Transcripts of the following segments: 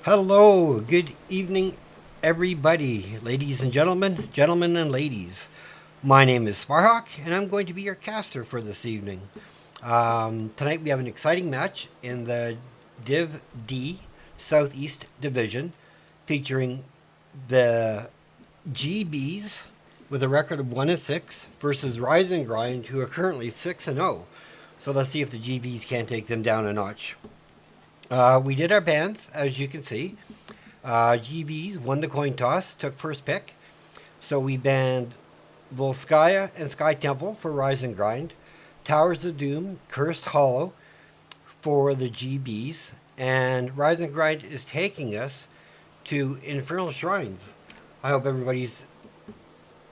Hello, good evening, everybody, ladies and gentlemen and ladies. My name is Sparhawk, and I'm going to be your caster for this evening. Tonight we have an exciting match in the Div D Southeast Division featuring the GBs with a record of 1-6 versus Rise and Grind, who are currently 6-0. So let's see if the GBs can't take them down a notch. We did our bans, as you can see. GBs won the coin toss, took first pick. So we banned Volskaya and Sky Temple for Rise and Grind, Towers of Doom, Cursed Hollow for the GBs, and Rise and Grind is taking us to Infernal Shrines. I hope everybody's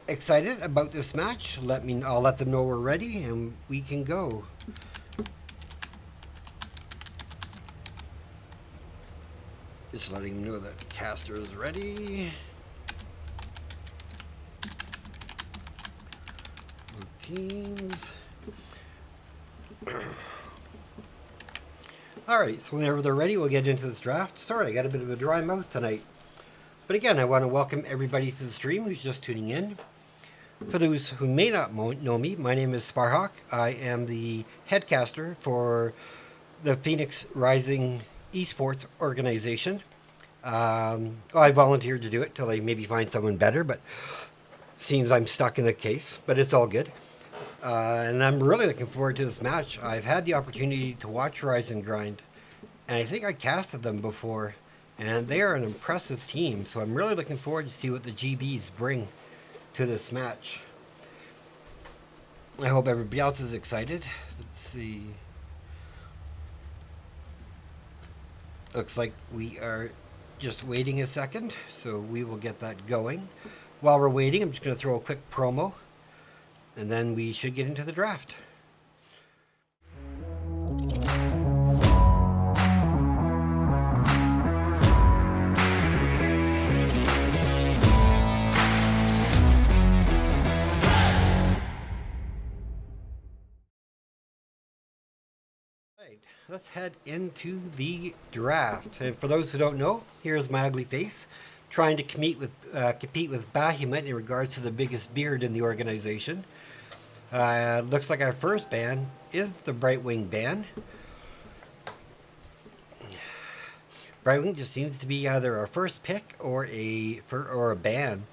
excited about this match. I'll let them know we're ready and we can go. Just letting them know that the caster is ready. Teams. Alright, so whenever they're ready, we'll get into this draft. Sorry, I got a bit of a dry mouth tonight. But again, I want to welcome everybody to the stream who's just tuning in. For those who may not know me, my name is Sparhawk. I am the headcaster for the Phoenix Rising Esports organization. I volunteered to do it till I maybe find someone better, but seems I'm stuck in the case, but it's all good. And I'm really looking forward to this match. I've had the opportunity to watch Rise and Grind, and I think I casted them before, and they are an impressive team, so I'm really looking forward to see what the GBs bring to this match. I hope everybody else is excited. Let's see. Looks like we are just waiting a second, so we will get that going. While we're waiting, I'm just going to throw a quick promo, and then we should get into the draft. Right, let's head into the draft. And for those who don't know, here's my ugly face trying to compete with Bahamut in regards to the biggest beard in the organization. Looks like our first ban is the Brightwing ban. Brightwing just seems to be either our first pick or a ban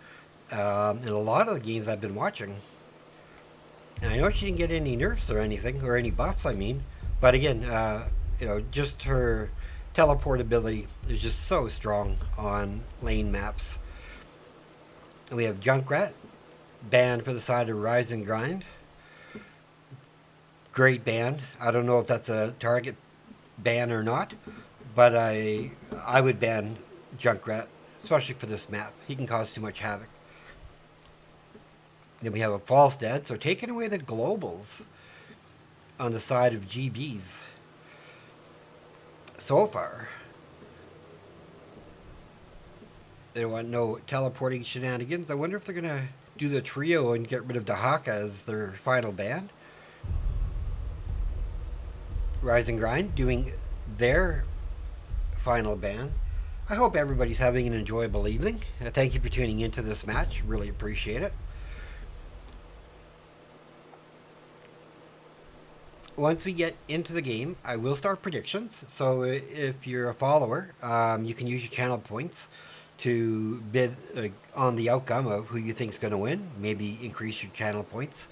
in a lot of the games I've been watching. And I know she didn't get any nerfs or anything, or any buffs, I mean. But again, just her teleportability is just so strong on lane maps. And we have Junkrat, banned for the side of Rise and Grind. Great ban. I don't know if that's a target ban or not, but I would ban Junkrat, especially for this map. He can cause too much havoc. Then we have a false dead, so taking away the globals on the side of GBs so far. They don't want no teleporting shenanigans. I wonder if they're going to do the trio and get rid of Dahaka as their final ban. Rise and Grind doing their final ban. I hope everybody's having an enjoyable evening. Thank you for tuning into this match. Really appreciate it. Once we get into the game, I will start predictions. So if you're a follower, you can use your channel points to bid on the outcome of who you think is going to win. Maybe increase your channel points.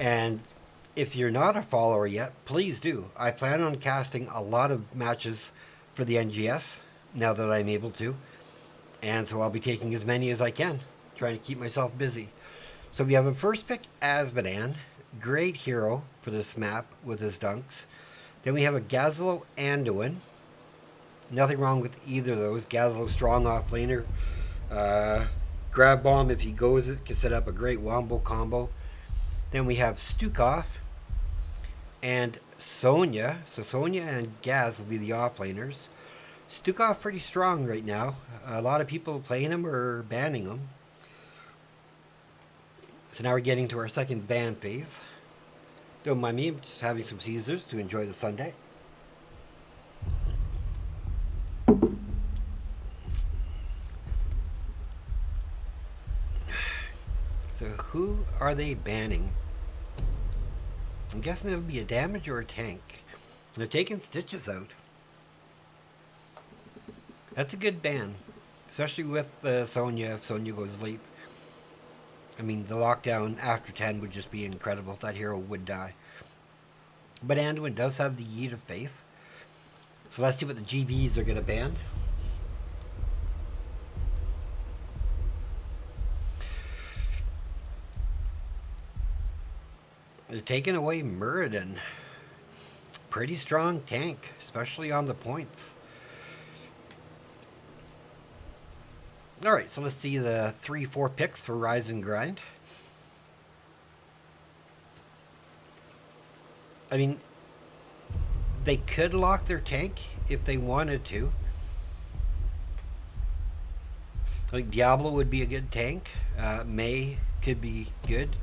And if you're not a follower yet, please do. I plan on casting a lot of matches for the NGS now that I'm able to. And so I'll be taking as many as I can, trying to keep myself busy. So we have a first pick, Azmodan. Great hero for this map with his dunks. Then we have a Gazlo Anduin. Nothing wrong with either of those. Gazlo, strong offlaner. Grab bomb, if he goes it, can set up a great wombo combo. Then we have Stukov and Sonya. So Sonya and Gaz will be the offlaners. Stukov pretty strong right now. A lot of people playing him or banning him. So now we're getting to our second ban phase. Don't mind me, I'm just having some Caesars to enjoy the Sunday. So who are they banning? I'm guessing it would be a damage or a tank. They're taking Stitches out. That's a good ban. Especially with Sonya, if Sonya goes late. I mean, the lockdown after 10 would just be incredible. That hero would die. But Anduin does have the Yeet of Faith. So let's see what the GBs are going to ban. They're taking away Muradin. Pretty strong tank, especially on the points. Alright, so let's see the 3-4 picks for Rise and Grind. I mean, they could lock their tank if they wanted to. Like Diablo would be a good tank. May could be good.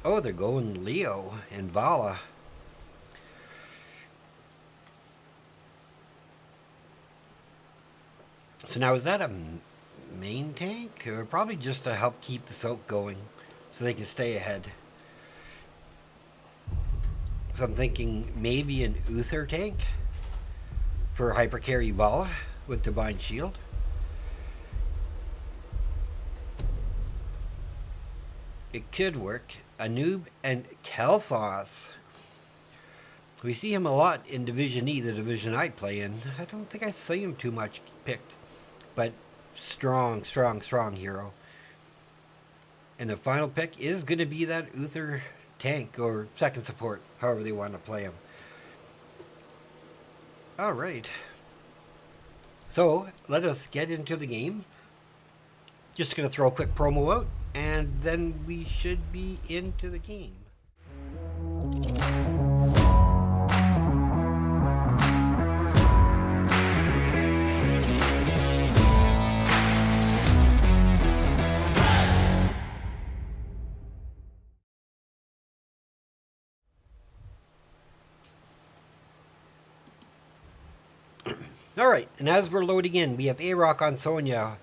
Oh, they're going Leo and Vala. So now is that a main tank? Or probably just to help keep the soak going so they can stay ahead. So I'm thinking maybe an Uther tank for hypercarry Vala with Divine Shield. It could work. Anub and Kel'Thas. We see him a lot in Division E, the division I play in. I don't think I see him too much picked. But strong, strong, strong hero. And the final pick is going to be that Uther tank or second support, however they want to play him. Alright. So, let us get into the game. Just going to throw a quick promo out, and then we should be into the game. Alright, and as we're loading in, we have A-Rock on Sonya,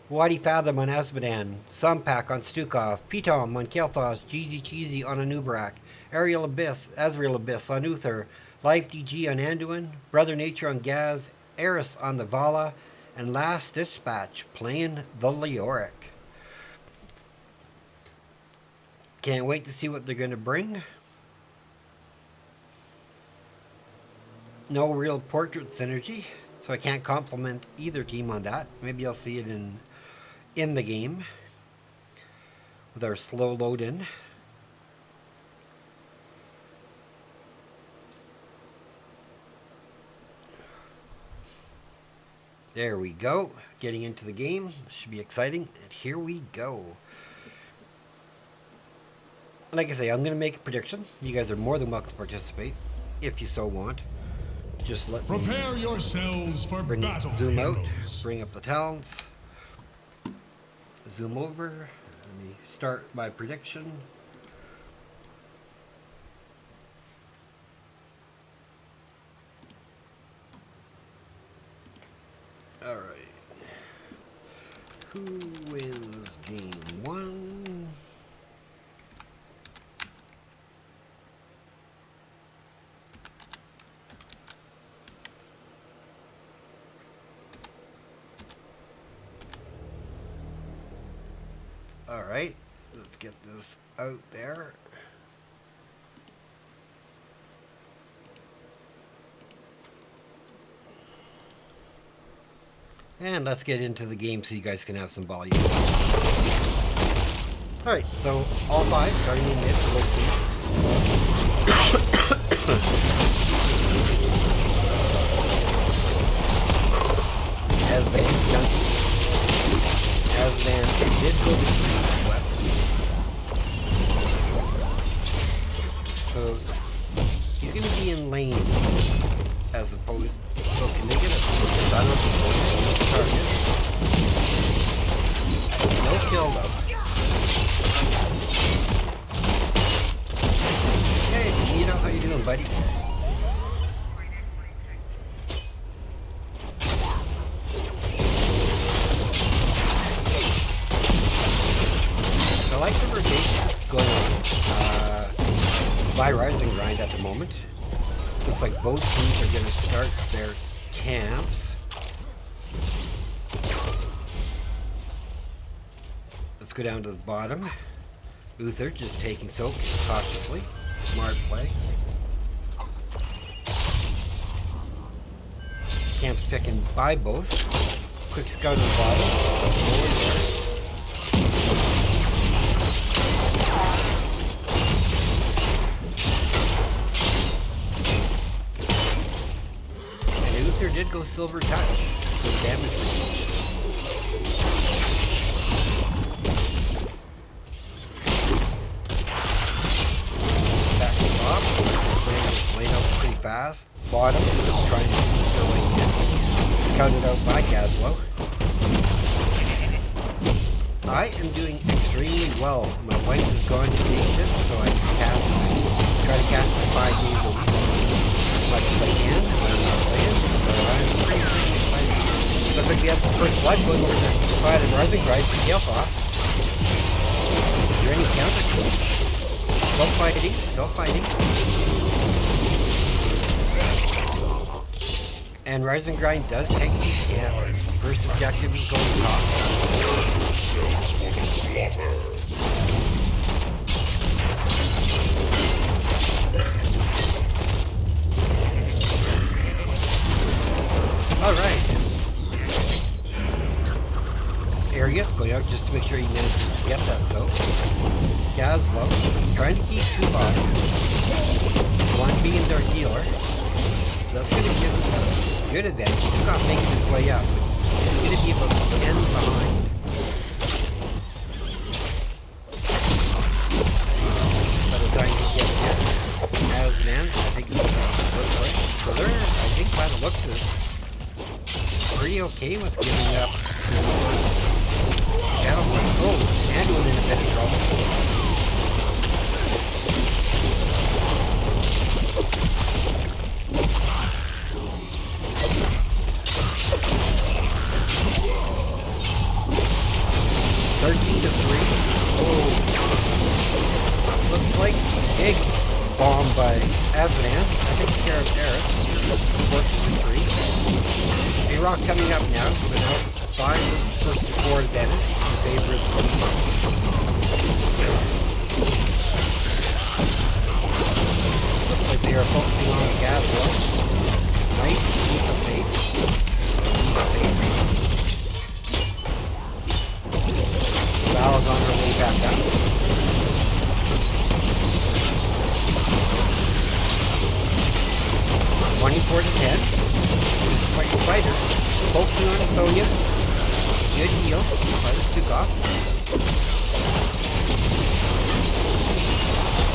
Wadi Fathom on Azmodan, Sampak on Stukov, Pitom on Kel'Thas, Jeezy Cheesy on Anub'arak, Azrael Abyss on Uther, Life DG on Anduin, Brother Nature on Gaz, Eris on the Vala, and Last Dispatch playing the Leoric. Can't wait to see what they're going to bring. No real portrait synergy, so I can't compliment either team on that. Maybe I'll see it in the game with our slow load in. There we go. Getting into the game. This should be exciting. And here we go. Like I say, I'm going to make a prediction. You guys are more than welcome to participate if you so want. Just let me prepare yourselves for battle. Zoom out, heroes. bring up the talents, zoom over. Let me start my prediction. All right. Who wins game one? Alright, let's get this out there. And let's get into the game so you guys can have some volume. Alright, so all five starting in mid for both teams. Asvan, Junkie. Asvan did go to so he's going to be in lane as opposed. So can they get a stun on the target? No kill though. Hey, you know how you doing, buddy? by Rising Grind at the moment. Looks like both teams are going to start their camps. Let's go down to the bottom. Uther just taking soak cautiously. Smart play. Camps picking by both. Quick scout on the bottom. And Uther did go silver touch. So damage. Back to top. Laid out pretty fast. Bottom, trying to sneak their way in. Scouted out by Gaslow. I am doing extremely well. My wife has gone to day shift, so I try to cast for 5 days a week. As much as I can when I'm not playing. So I'm pretty excited. Looks like we have the first blood going over the side of Rising Grind for Galefoss. Is there any counter? Still fighting, still fighting. And Rising Grind does take the camp. First objective is going top. Yourselves for the slaughter. Alright. Arius going out just to make sure he manages to get that soap. Gaslow trying to keep two bodies. One being their healer. That's going to give him a good advantage. He's not making his way up. He's going to be about 10 behind. By the time he gets here, as man, I think he's further. I think by the looks of it, pretty okay with giving up. Oh, Anduin in a bit of trouble. Looks like big bomb by Aslan. I think care of Eris. 14-3. A-Rock coming up now without 5 versus 4 advantage in favor of the looks like they are focusing on Gaslow. Nice leap of faith. Val's on her way back up. 24 to 10. This fight fighter. Focusing on Sonya. Good heal. Fighters took off.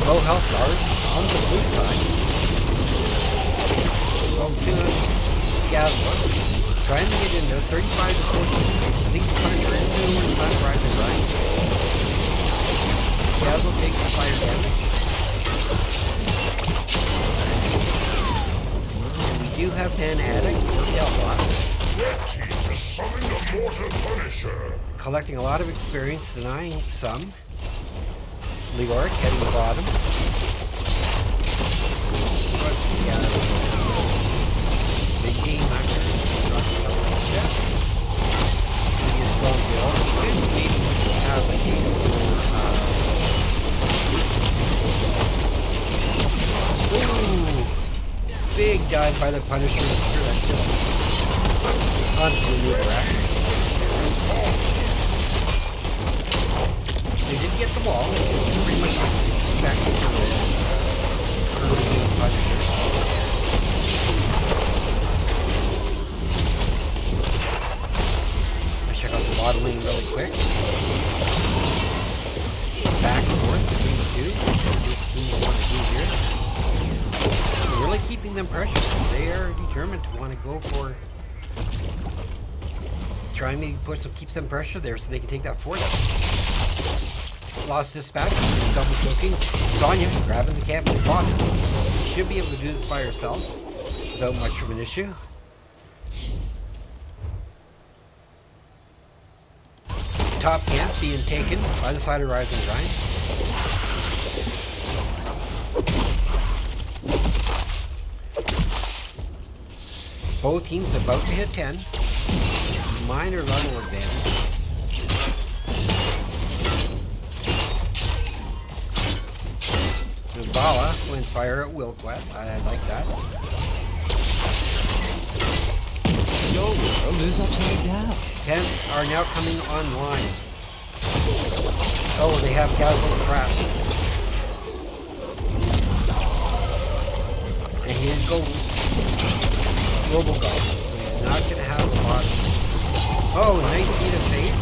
Low health bars on the blue side. Focusing on Gaslow. Trying to get in there. 35 to 14. I think the Punisher is doing the time Rising Grind. Gaslow takes the fire damage. Do have an addict for Galefoss. Red team has summoned a mortal Punisher. Collecting a lot of experience, denying some. Leoric heading the bottom. Big game actually. Pretty strong build. Maybe have a case for big dive by the Punisher. Sure, that killed him. Unbelievable. They did get the wall. Pretty much back to the early Punisher. Let's check out the bottom lane really quick. Back and forth between the two. What we want to do here. Really keeping them pressured. They are determined to want to go for trying to keep some pressure there so they can take that forward. Lost dispatch, double choking. Sonya grabbing the camp in the bottom. Should be able to do this by herself without much of an issue. Top camp being taken by the side of Rising Grind. Both teams about to hit 10. Minor level advantage. Bala went fire at Wilquest. I like that. Your world is upside down. 10 are now coming online. Oh, they have Gazelle Crash. And here goes Robogoblin. So he's not going to have a lot of... Oh, nice feat of faith.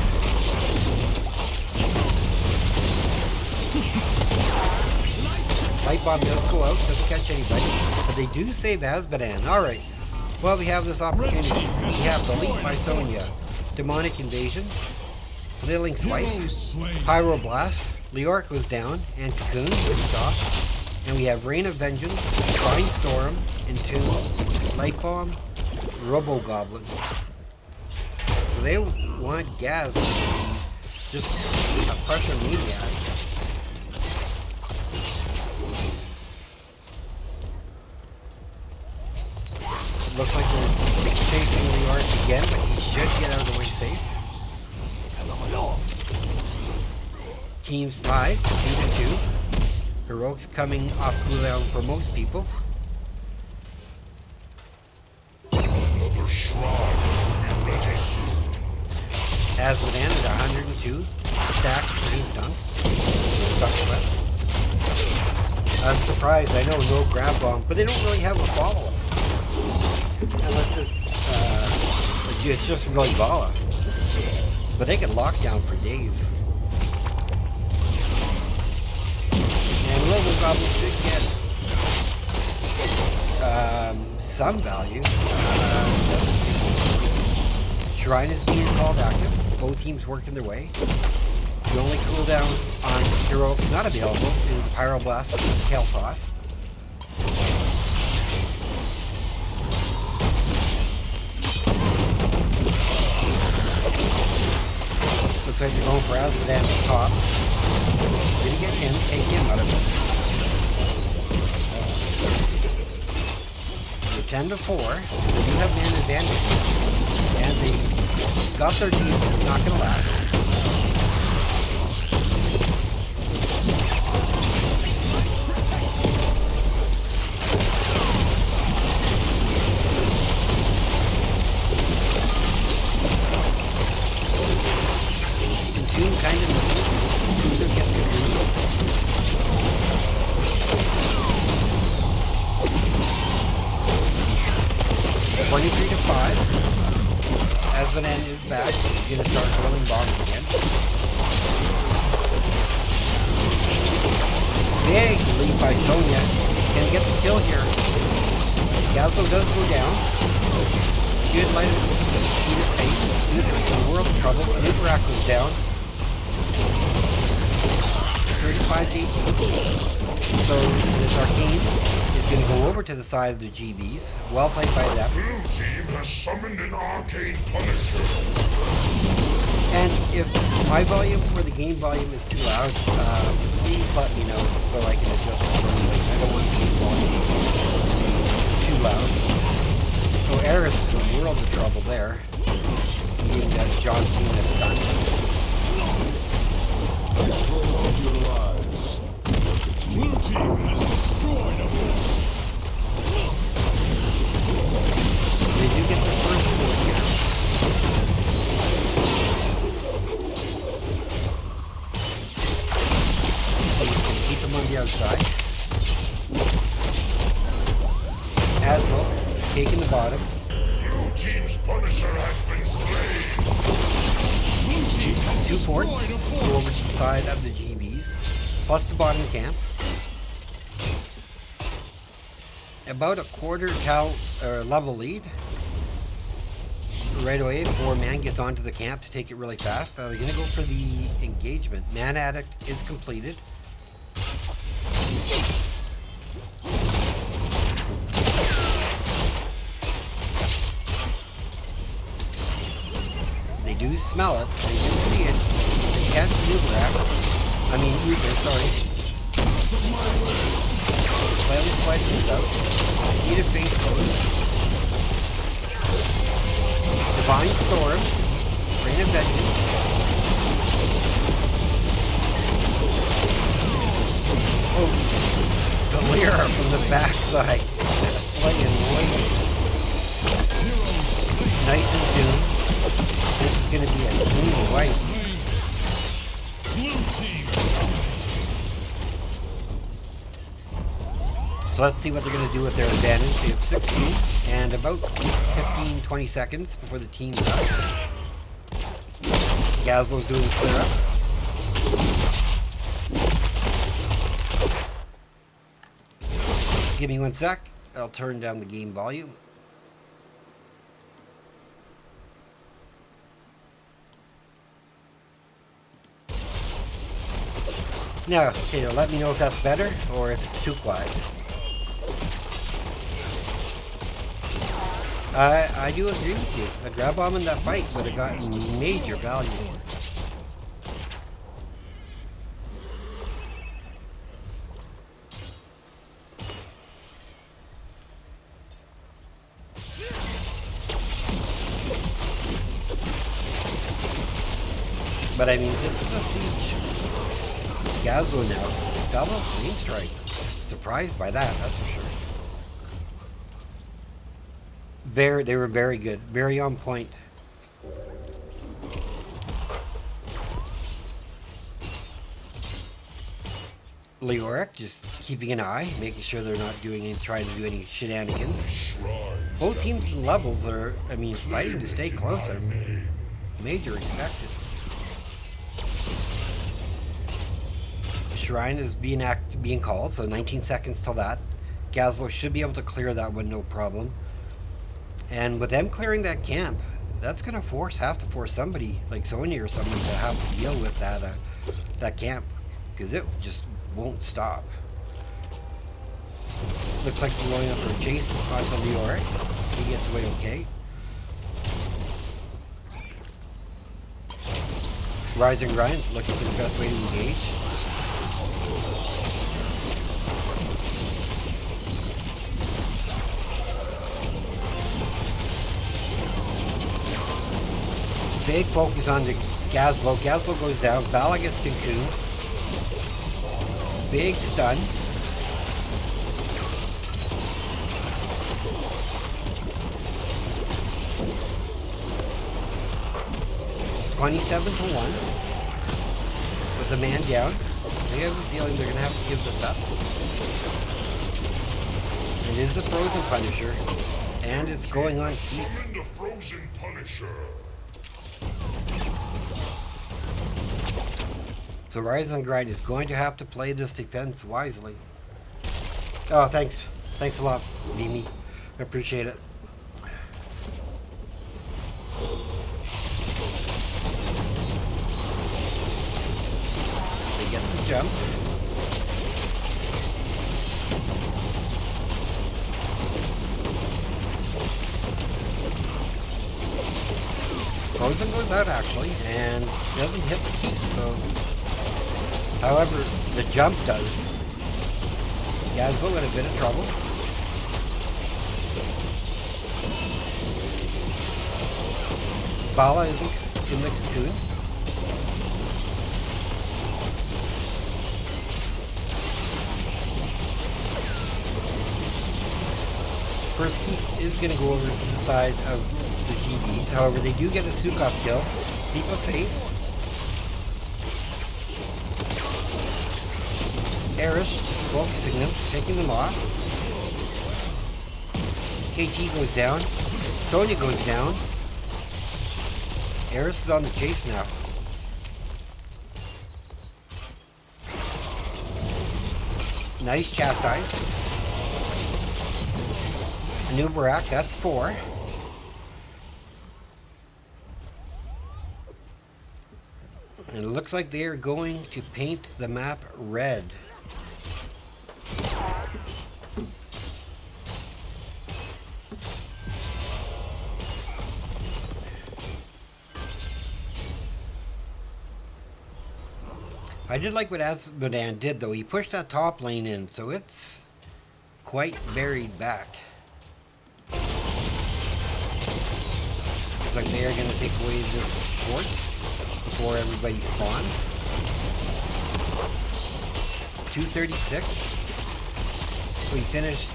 Light Bomb does go out, doesn't catch anybody. But they do save Azbadan. Alright. Well, we have this opportunity. We have the Leap by Sonya. Demonic Invasion. Littling Swipe. Pyroblast. Leoric goes down. And Cocoon goes off. And we have Rain of Vengeance. Divine Storm. Entomb. Light Bomb. Robogoblin. So they want Gaz to be just a pressure maniac. Looks like we're chasing Leoric again, but he should get out of the way safe. Teams tied, 2-2. Heroic's coming off cooldown for most people. Another shrine will be ready soon. Azmodan at 102 stacks for his dunk. I'm surprised, I know no grab bomb, but they don't really have a follow-up. Unless it's just really Vala. But they can lock down for days. And Robogoblin should get some value. Shrine is being called active. Both teams working their way. The only cooldown on Hero not available is Pyroblast and Tail Toss. Looks like they're going for Azmodan at the top. Didn't get him, take him out of it. So 10-4. They do have man advantage. And they got their team, it's not going to last. Kind of missing. Get the 23-5. Azmodan is back. He's going to start rolling bombs again. Big lead by Sonya. Can get the kill here. Gazlo does go down. Good light of face. Good in world of trouble. Nibrak goes down. 35-18. So this Arcane is going to go over to the side of the GBs. Well played by them. Blue team has summoned an arcane punisher. And if my volume or the game volume is too loud, please let me know so I can adjust accordingly. I don't want the game volume too loud. So Eris is a world of trouble there. Getting that John Cena stunt. Blue team has destroyed a fort. They do get the first kill here. You can keep them on the outside. Asmo taking the bottom. Blue team's punisher has been slain. Blue team has 2 forts destroyed a go over fort. to the side of the GBs, plus the bottom camp. About a quarter level lead. Right away, 4-man gets onto the camp to take it really fast. They're going to go for the engagement. Man Addict is completed. They do smell it. They do see it. They can't Uber, sorry. Slightly slices out. Eat a face code. Divine Storm. Rain of Vengeance. Oh, the Lyra from the backside. Slaying Wayne. Nice and tuned. This is going to be a clean wipe. So let's see what they're going to do with their advantage. They have 16 and about 15-20 seconds before the team's up. Gazlo's doing the clear up. Give me 1 sec. I'll turn down the game volume. Now, okay, let me know if that's better or if it's too quiet. I do agree with you. A grab bomb in that fight would have gotten major value. But I mean, this is a siege. Gazlo now. Double flame strike. Surprised by that, that's for sure. They were very good. Very on point. Leoric just keeping an eye, making sure they're not trying to do any shenanigans. Both teams' levels are, I mean, fighting to stay close. Major expected. Shrine is being called, so 19 seconds till that. Gazlo should be able to clear that one, no problem. And with them clearing that camp, that's going to have to force somebody like Sonya or something to have to deal with that camp, because it just won't stop. Looks like they're going up for a chase onto Leoric. He gets away okay. Rise and Grind looking for the best way to engage. Big focus on the Gazlo. Gazlo goes down. Vala gets cocooned. Big stun. $27-1. With a man down. I have a feeling they're going to have to give this up. It is the Frozen Punisher. And it's going on heat. Summon the Frozen Punisher. So Rise and Grind is going to have to play this defense wisely. Oh, thanks. Thanks a lot, Mimi. I appreciate it. They get the jump. Frozen goes out actually, and doesn't hit the key, so... However, the jump does. Gazlo in a bit of trouble. Bala isn't in the cocoon. First keep is going to go over to the side of the GBs. However, they do get a Sukov kill. Keep of Faith. Eris focusing them, taking them off. KT goes down. Sonya goes down. Eris is on the chase now. Nice chastise. A new Barak, that's 4. And it looks like they are going to paint the map red. I did like what Asmodan did though. He pushed that top lane in, so it's quite buried back. So like they are going to take away this fort before everybody spawns. 236. We finished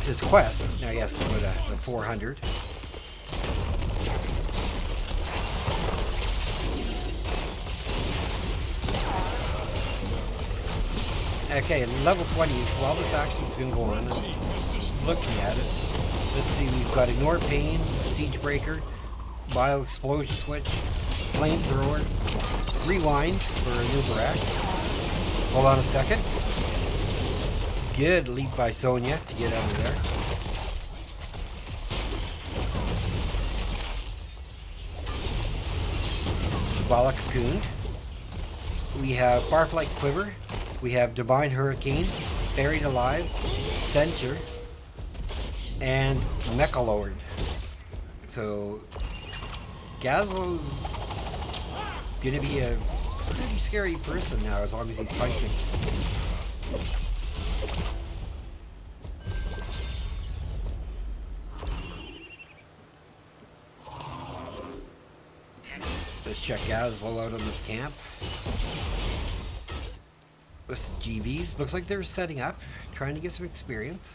his quest. Now he has to go to the 400. Okay, level 20. While this action's going to go on, I'm looking at it. Let's see, we've got Ignore Pain, Siege Breaker, Bio Explosion Switch, Flamethrower, Rewind for a new Barak. Hold on a second. Good leap by Sonya to get out of there. Shabala Cocooned. We have Firefly Quiver. We have Divine Hurricane, Buried Alive, Censure, and Mecha Lord. So, Gazlo's gonna be a pretty scary person now as long as he's fighting. Let's check Gazlo out on this camp. With GBs. Looks like they're setting up, trying to get some experience.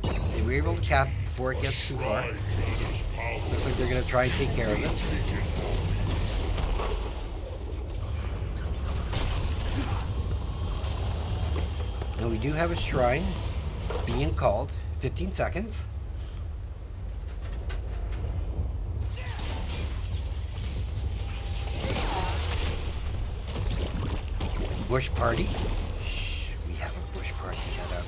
They were able to cap before it gets too far. Looks like they're going to try and take care of it. Now we do have a shrine being called. 15 seconds. Bush party. Shh, we have a bush party set up.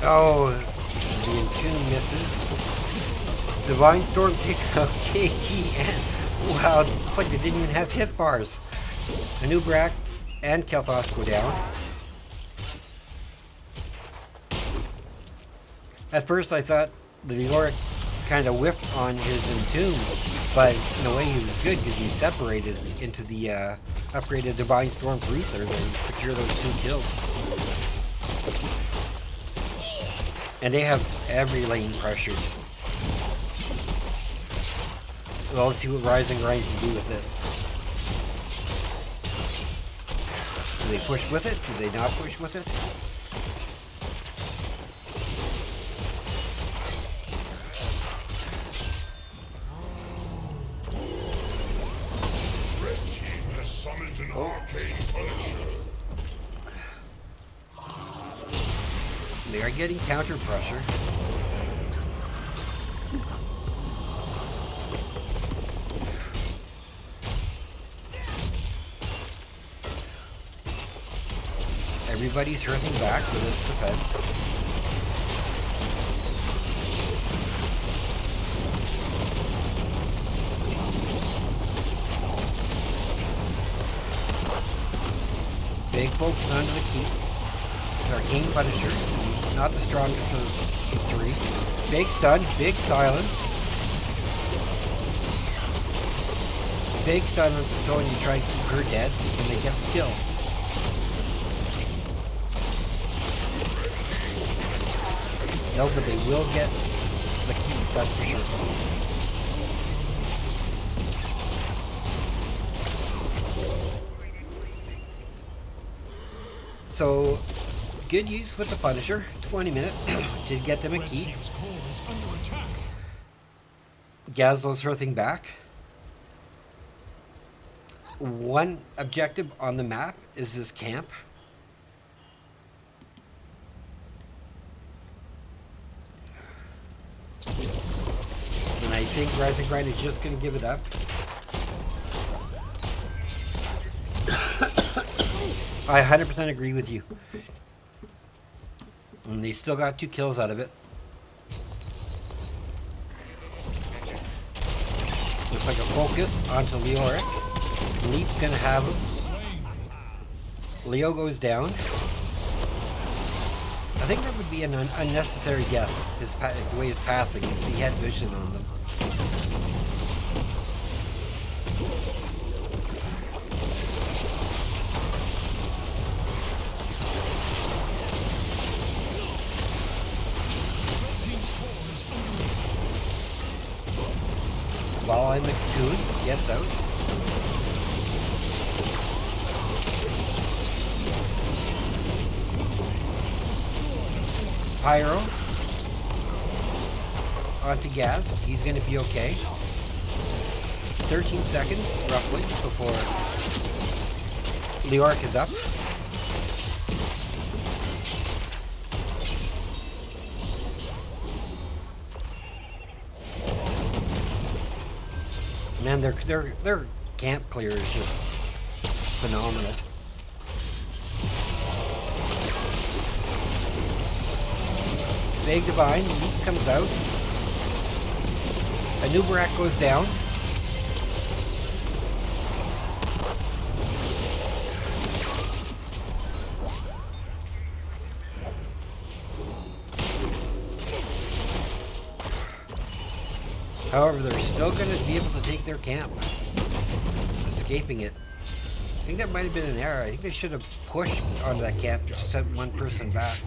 Oh, the Entomb misses. Divine Storm takes out KT and wow, it's like they didn't even have hit bars. Anubrak and Kel'Thas go down. At first I thought the Leoric kind of whiffed on his Entomb, but in a way he was good because he separated into the upgraded Divine Storm Cruiser to secure those 2 kills. And they have every lane pressured. Well, let's see what Rising Grind can do with this. Do they push with it? Do they not push with it? Red team has summoned an arcane punisher. They are getting counter pressure. Everybody's hurting back for this defense. Big folks under the keep. Arcane Punisher. Not the strongest of the 3. Big stun, big silence. Big silence is so when you try and keep her dead and they get the kill. No, but they will get the keep, that's for sure. So, good use with the Punisher, 20 minutes, to get them a keep. Gazlo's hurting back. One objective on the map is this camp. And I think Rising Grind is just going to give it up. I 100% agree with you. And they still got 2 kills out of it. Looks like a focus onto Leoric. Leap's going to have him. Leo goes down. I think that would be an unnecessary death, the way his pathing is. He had vision on them. Cocoon gets out. Pyro onto Gaz. He's going to be okay. 13 seconds, roughly, before Leoric is up. Man, their camp clear is just phenomenal. Big Divine, Leap comes out. Anubarak goes down. However, they're still going to be able to take their camp. Escaping it. I think that might have been an error. I think they should have pushed onto that camp, just sent one person back.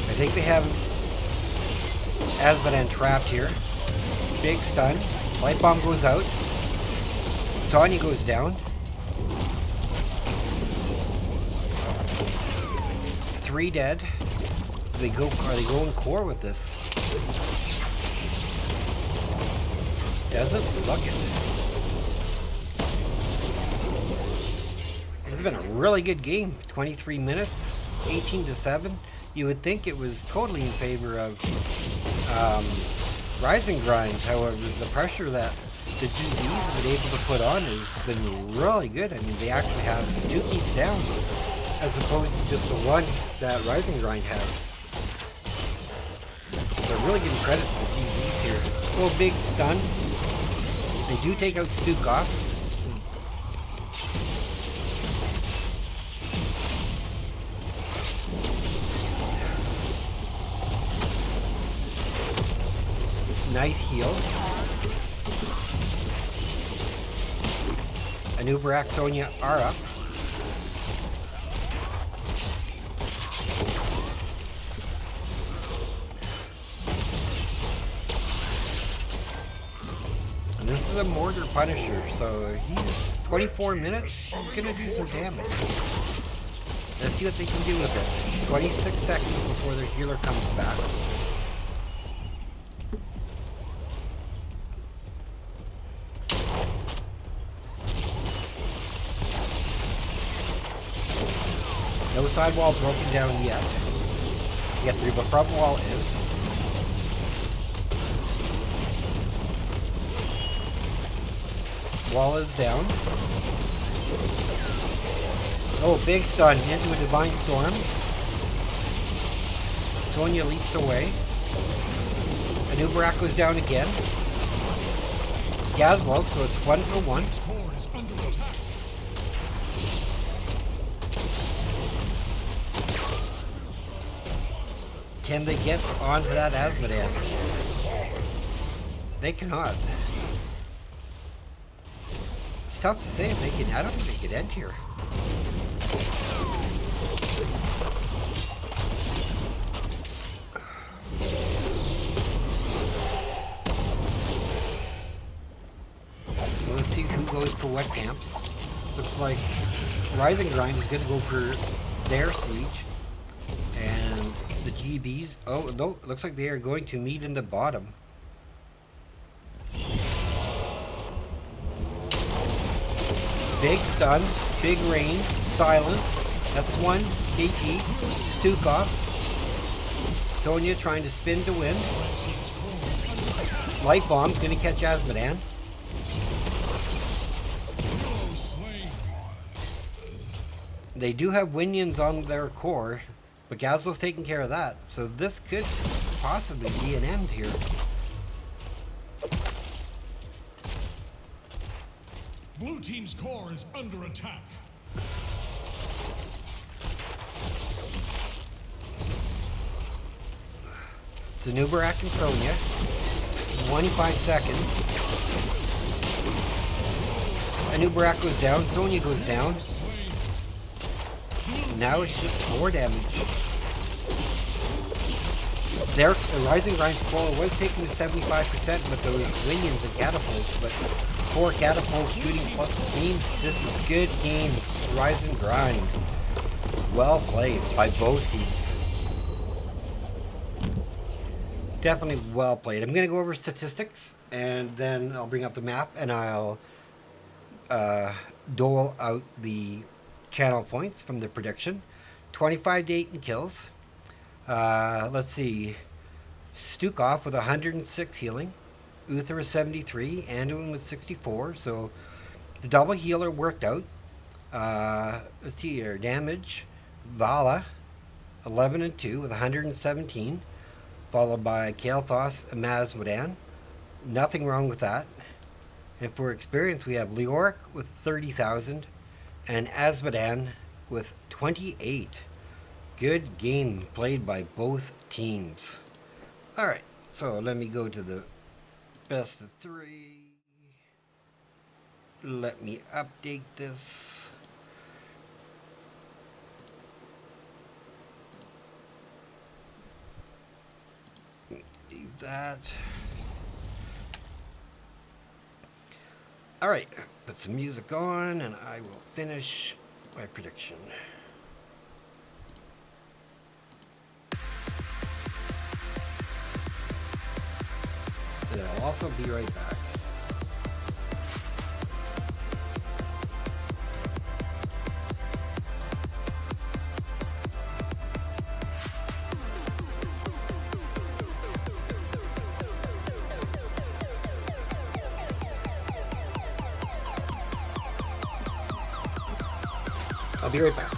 I think they have Azmodan trapped here. Big stun. Light bomb goes out. Sonya goes down. 3 dead. Are they going core with this? Doesn't look it. It's been a really good game. 23 minutes, 18-7. You would think it was totally in favor of Rising Grind. However, the pressure that the GBs have been able to put on has been really good. I mean, they actually have 2 keeps down, as opposed to just the one that Rising Grind has. So really giving credit to the GBs here. Oh, big stun. They do take out Stukov. Nice heal. Anubarak, Sonya are up. And this is a Mortar Punisher, so he's 24 minutes. He's gonna do some damage. Let's see what they can do with it. 26 seconds before their healer comes back. No sidewall broken down yet. Yet the front wall is. Wall is down. Oh, big stun into a Divine Storm. Sonya leaps away. Anubarak goes down again. Gazwald, so it's 1-for-1. Can they get onto that Azmodan? They cannot. It's tough to say if they can. I don't think they could end here. So let's see who goes for what camps. Looks like Rising Grind is going to go for their siege. And the GBs, oh no, looks like they are going to meet in the bottom. Big stun, big range, silence. That's one. KP, Stukov. Sonya trying to spin to win. Light bomb's gonna catch Azmodan. They do have Winions on their core. But Gazlo's taking care of that, so this could possibly be an end here. Blue team's core is under attack. It's Anubarak and Sonya. 25 seconds. Anubarak goes down, Sonya goes down. Now it's just 4 damage. Their Rising Grind score was taken to 75% with those minions and catapults, but 4 catapults shooting plus the teams. This is good game. Rising Grind. Well played by both teams. Definitely well played. I'm going to go over statistics, and then I'll bring up the map, and I'll dole out the channel points from the prediction. 25 to 8 in kills. Let's see. Stukov with 106 healing. Uther with 73. Anduin with 64. So the double healer worked out. Let's see here. Damage. Vala, 11 and 2 with 117. Followed by Kael'thas and Masmodan. Nothing wrong with that. And for experience, we have Leoric with 30,000 and Azmodan with 28. Good game played by both teams. Alright, so let me go to the best of 3. Let me update this. Leave that. Alright, put some music on and I will finish my prediction. And I'll also be right back. I'll be right back.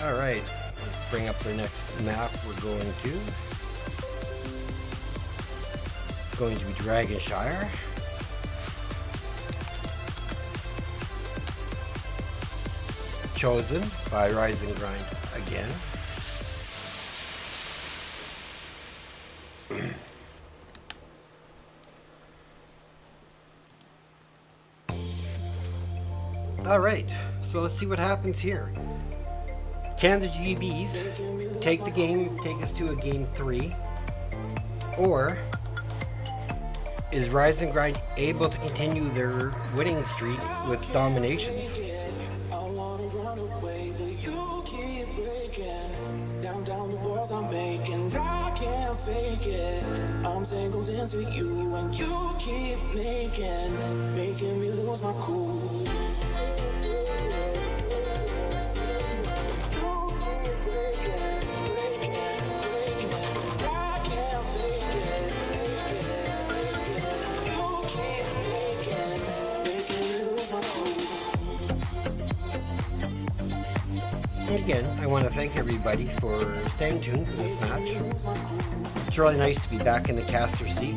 All right, let's bring up the next map we're going to. It's going to be Dragonshire. chosen by Rise and Grind again. Alright, so let's see what happens here. Can the GBs take the game, take us to a game 3? Or is Rise and Grind able to continue their winning streak with dominations? Down the walls I'm making, I can't fake it. I'm tangled into you and you keep making me lose my cool. Again, I want to thank everybody for staying tuned for this match. It's really nice to be back in the caster seat.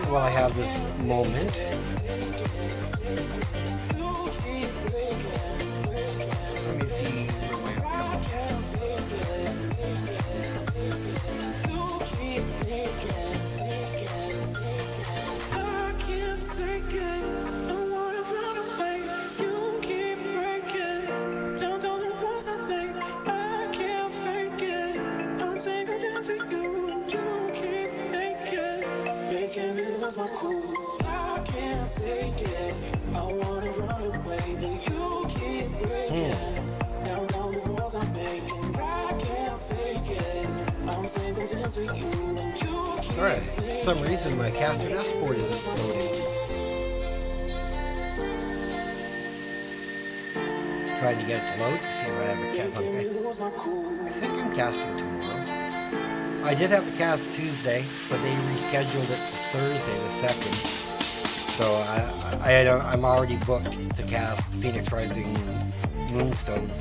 While I have this moment, let me see where my my cool. I can't take it. I wanna run away, but you keep breaking. Down the walls I'm making. I can't fake it. I'm tangled into you and you keep. Alright, for some reason my caster dashboard isn't loading. Trying to get it to load to see if I have a cast. I think I'm casting tomorrow. I did have a cast Tuesday, but they rescheduled it to Thursday the 2nd. So I'm already booked to cast Phoenix Rising Moonstone.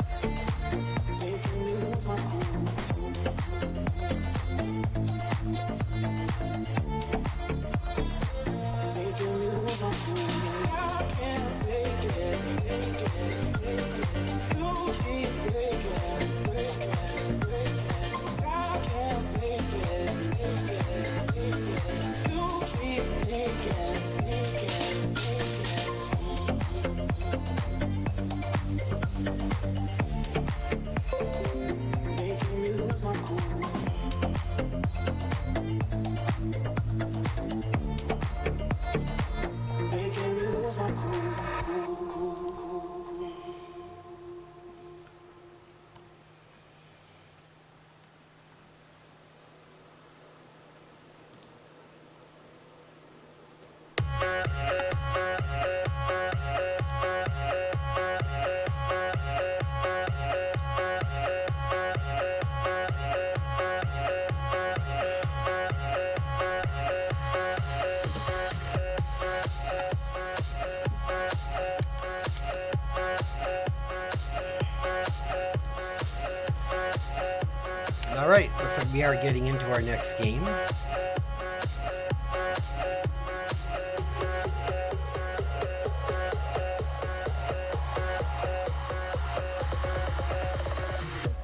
Alright, looks like we are getting into our next game.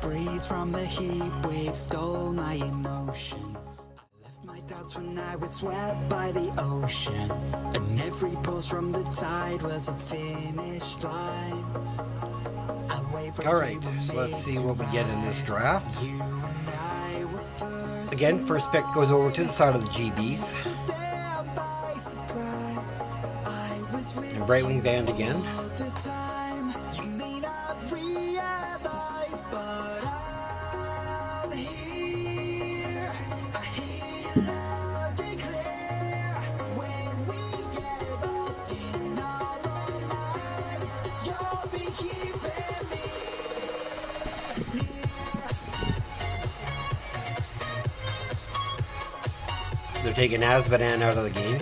Breeze from the heat wave stole my emotions. Left my doubts when I was swept by the ocean. And every pulse from the tide was a finish line. Alright, so let's see what we get in this draft. Again, first pick goes over to the side of the GBs. And Brightwing Band again. They're taking Azbadan out of the game.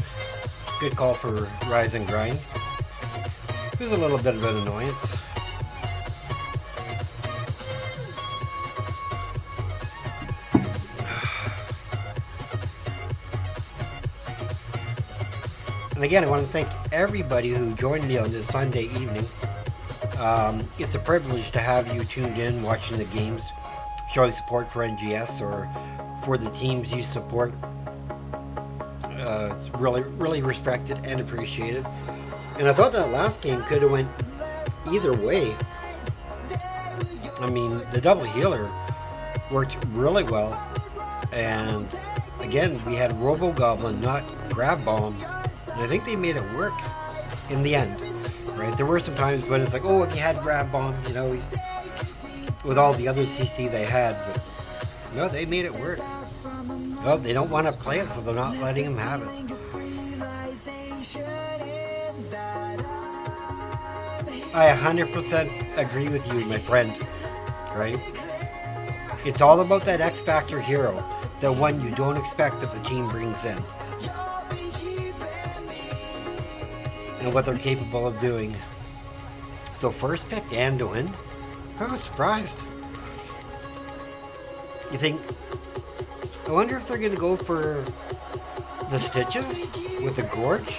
Good call for Rise and Grind. There's a little bit of an annoyance. And again, I want to thank everybody who joined me on this Sunday evening. It's a privilege to have you tuned in, watching the games, showing support for NGS or for the teams you support. It's really respected and appreciated. And I thought that last game could have went either way. I mean, the double healer worked really well. And again, we had Robo Goblin, not Grab Bomb. And I think they made it work in the end. Right? There were some times when it's like, oh, if you had Grab Bomb, you know, with all the other CC they had. But no, they made it work. No, they don't want to play it, so they're not letting them have it. I 100% agree with you, my friend. Right? It's all about that X Factor hero, the one you don't expect that the team brings in, and what they're capable of doing. So first pick Anduin. I was surprised. You think, I wonder if they're going to go for the stitches with the gorge?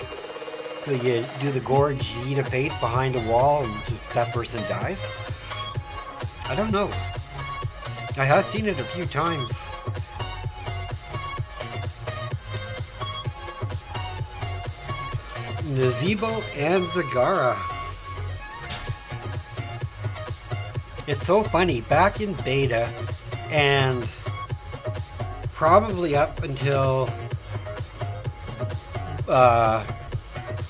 So you do the gorge, you eat a face behind a wall, and just that person dies? I don't know. I have seen it a few times. Nazebo and Zagara. It's so funny. Back in beta, and probably up until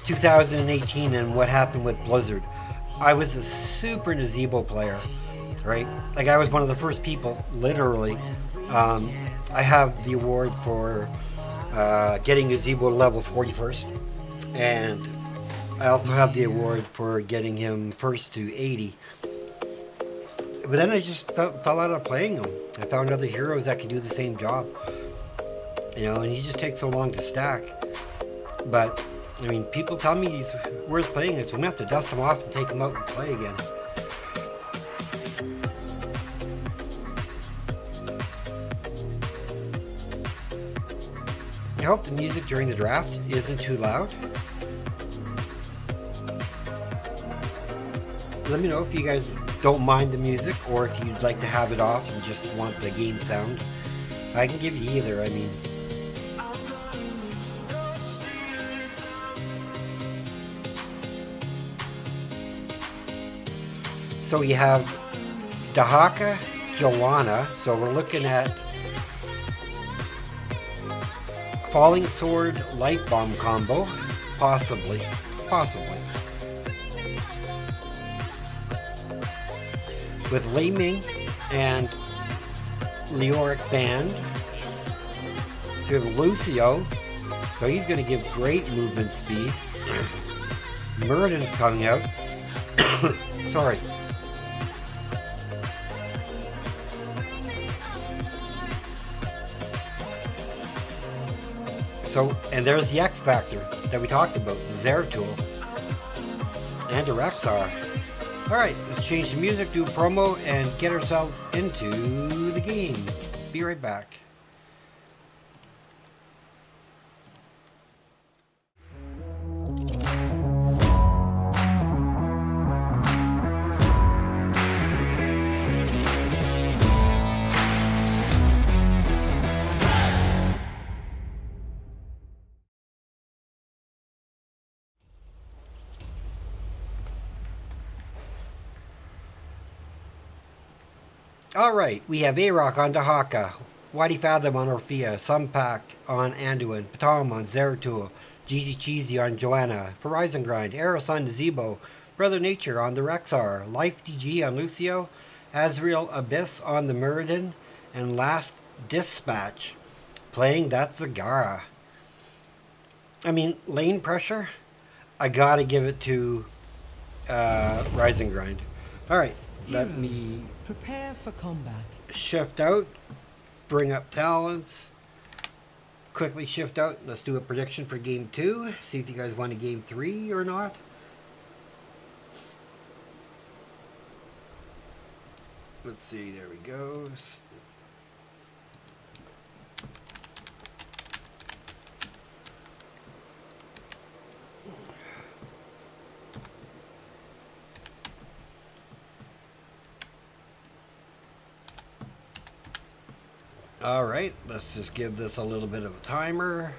2018 and what happened with Blizzard, I was a super Nazebo player, right? Like, I was one of the first people, literally. I have the award for getting Nazebo to level 41st, and I also have the award for getting him first to 80. But then I just fell out of playing him. I found other heroes that can do the same job. You know, and he just takes so long to stack. But, I mean, people tell me he's worth playing, so I'm going to have to dust him off and take him out and play again. I hope the music during the draft isn't too loud. Let me know if you guys don't mind the music, or if you'd like to have it off and just want the game sound. I can give you either, I mean. So you have Dahaka, Joanna. So we're looking at Falling Sword, Light Bomb combo. Possibly. With Lei Ming and Leoric Band. You have Lucio. So he's going to give great movement speed. Muradin's coming out. Sorry. So, and there's the X Factor that we talked about, the Zeratul, and a Rexar. Alright, let's change the music, do a promo, and get ourselves into the game. Be right back. Alright, we have A-Rock on Dahaka, Wadi Fathom on Orphea, Sunpack on Anduin, Patom on Zeratul, Jeezy Cheesy on Joanna, Horizon Grind, Eros on Nazebo, Brother Nature on the Rexar, Life DG on Lucio, Azrael Abyss on the Muradin, and Last Dispatch playing that Zagara. I mean, lane pressure, I gotta give it to Rising Grind. Alright, let me prepare for combat. Shift out, bring up talents, quickly shift out. Let's do a prediction for game 2. See if you guys want a game 3 or not. Let's see, there we go. Alright, let's just give this a little bit of a timer.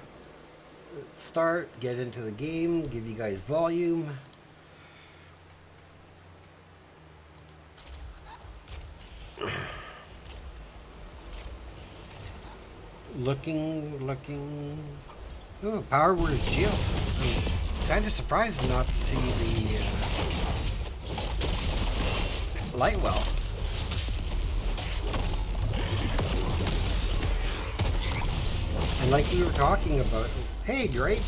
Start, get into the game, give you guys volume. Looking. Oh, Power Word Shield. I'm kind of surprised not to see the light well. And like we were talking about, hey Drake,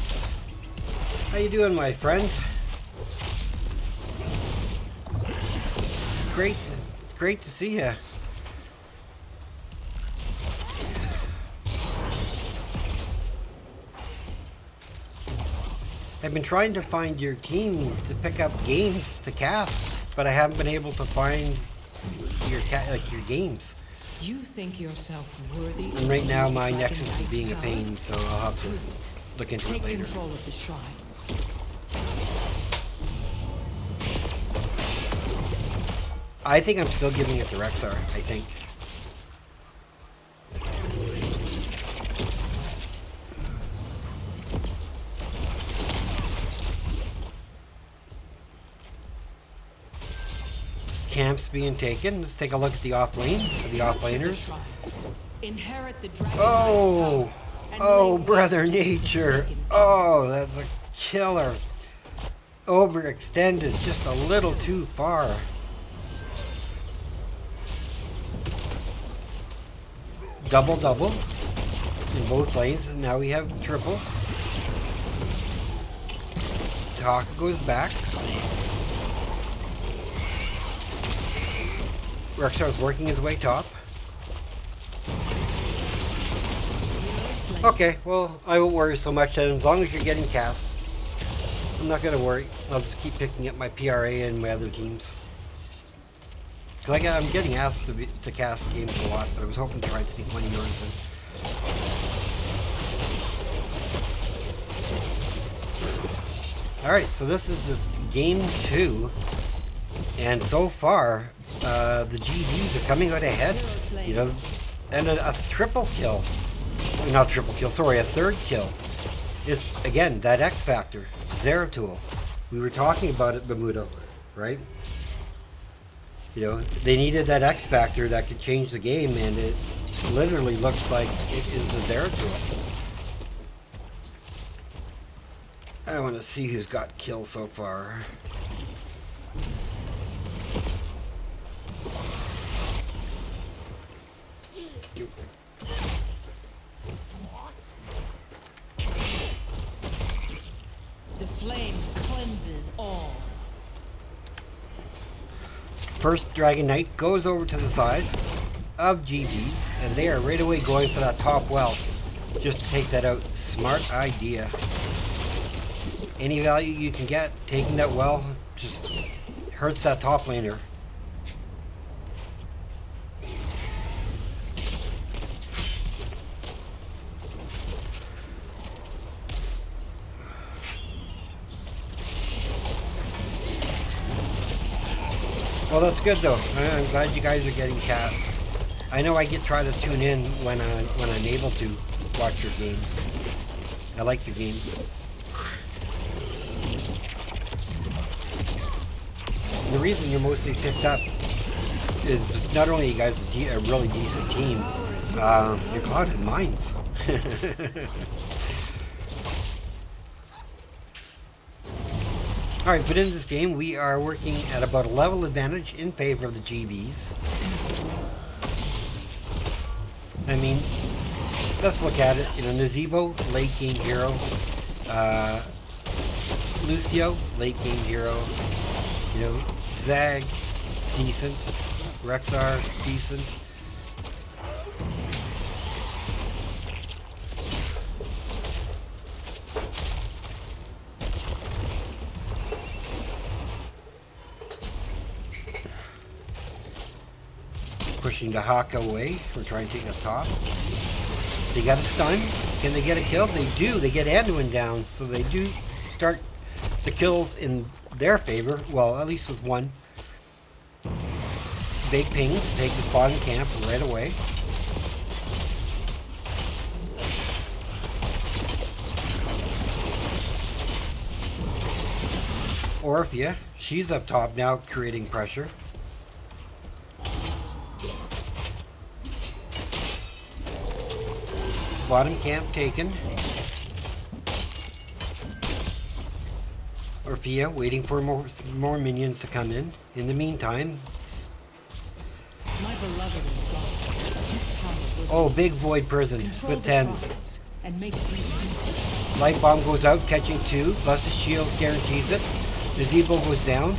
how you doing, my friend? Great, it's great to see you. I've been trying to find your team to pick up games to cast, but I haven't been able to find your games. You think yourself worthy? And right now my Nexus is being a pain, so I'll have to look into it Take later. control of the shrines. I think I'm still giving it to Rexar, I think. Camps being taken. Let's take a look at the off lane, the off laners. Inherit the dragon's Oh, and oh, lay brother waste to the nature. forsaken Oh, that's a killer. Overextended just a little too far. Double in both lanes, and now we have triple. Talk goes back. Rexar's working his way top. Okay, well, I won't worry so much then, as long as you're getting cast. I'm not going to worry. I'll just keep picking up my PRA and my other teams. Because I'm getting asked to cast games a lot, but I was hoping to try and sneak one of yours in. Alright, so this is game 2. And so far, the GDs are coming out ahead. You know, and a triple kill. Not triple kill, sorry, a third kill. It's, again, that X Factor. Zeratul. We were talking about it, Bermuda, right? You know, they needed that X Factor that could change the game, and it literally looks like it is the Zeratul. I want to see who's got kills so far. The flame cleanses all. First Dragon Knight goes over to the side of GBs, and they are right away going for that top well just to take that out. Smart idea. Any value you can get taking that well just hurts that top laner. Well, that's good though. I'm glad you guys are getting cast. I know I try to tune in when I'm able to watch your games. I like your games. And the reason you're mostly picked up is not only you guys a really decent team, you're clouded minds. Alright, but in this game we are working at about a level advantage in favor of the GBs. I mean, let's look at it. You know, Nazeebo, late game hero. Lucio, late game hero. You know, Zag, decent. Rexar, decent. Pushing the Hawk away. We're trying to take the top. They got a stun. Can they get a kill? They do. They get Anduin down. So they do start the kills in their favor. Well, at least with one. Big pings. Take the spawn camp right away. Orphea, she's up top now, creating pressure. Bottom camp taken. Orphea waiting for more minions to come in. In the meantime, My beloved is gone. His power will oh, big void prison control with the tens. tribes and make peace. Light bomb goes out, catching two. Busted shield guarantees it. The Zebo goes down.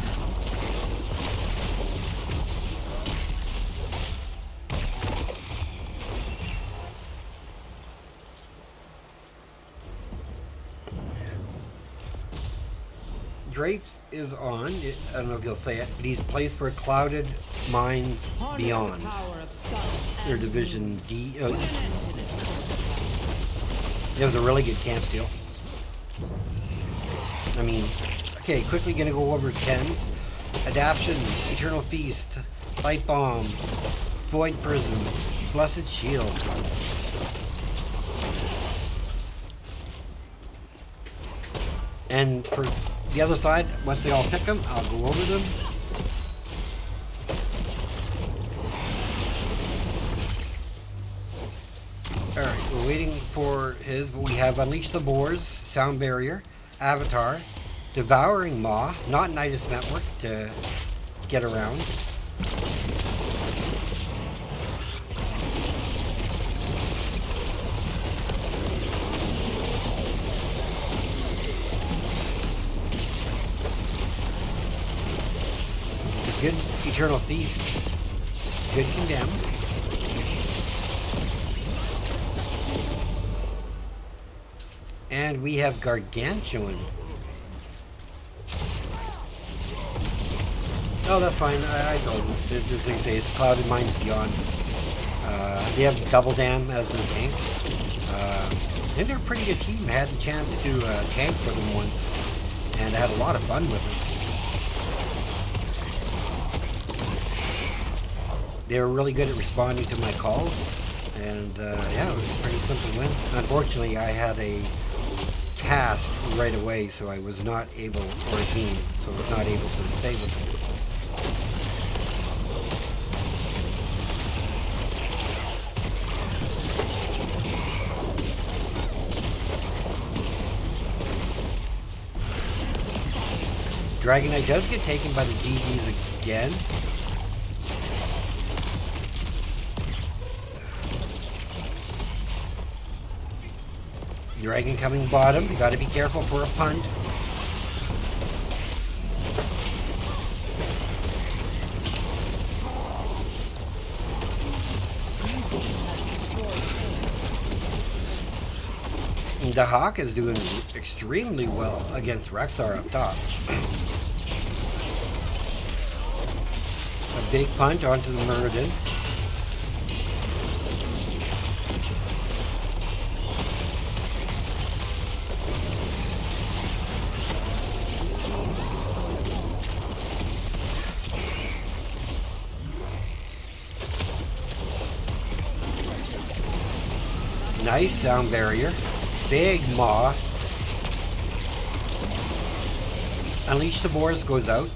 Drapes is on. I don't know if you'll say it, but he's placed for Clouded Mines Harness Beyond. the power of sun Their and Division D. put an end to this conflict. It was a really good camp steal. I mean, okay, quickly gonna go over 10s. Adaption, Eternal Feast, Light Bomb, Void Prison, Blessed Shield. And for the other side, once they all pick them, I'll go over them. Alright, we're waiting for his, but we have Unleash the Boars, Sound Barrier, Avatar, Devouring Maw, not Nidus Network to get around. Good Eternal Feast. Good Condemn. And we have Gargantuan. Oh, that's fine. I told them. This thing says Clouded Mines Beyond. They have Double Dam as their tank. I think they're a pretty good team. I had the chance to tank for them once. And I had a lot of fun with it. They were really good at responding to my calls. And yeah, it was a pretty simple win. Unfortunately, I had a cast right away, so I was not able, or a team, so I was not able to stay with them. Dragon Knight does get taken by the GGs again. Dragon coming bottom. You gotta be careful for a punt. And the Hawk is doing extremely well against Rexar up top. A big punch onto the Muradin. Nice sound barrier. Big maw. Unleash the Boars goes out.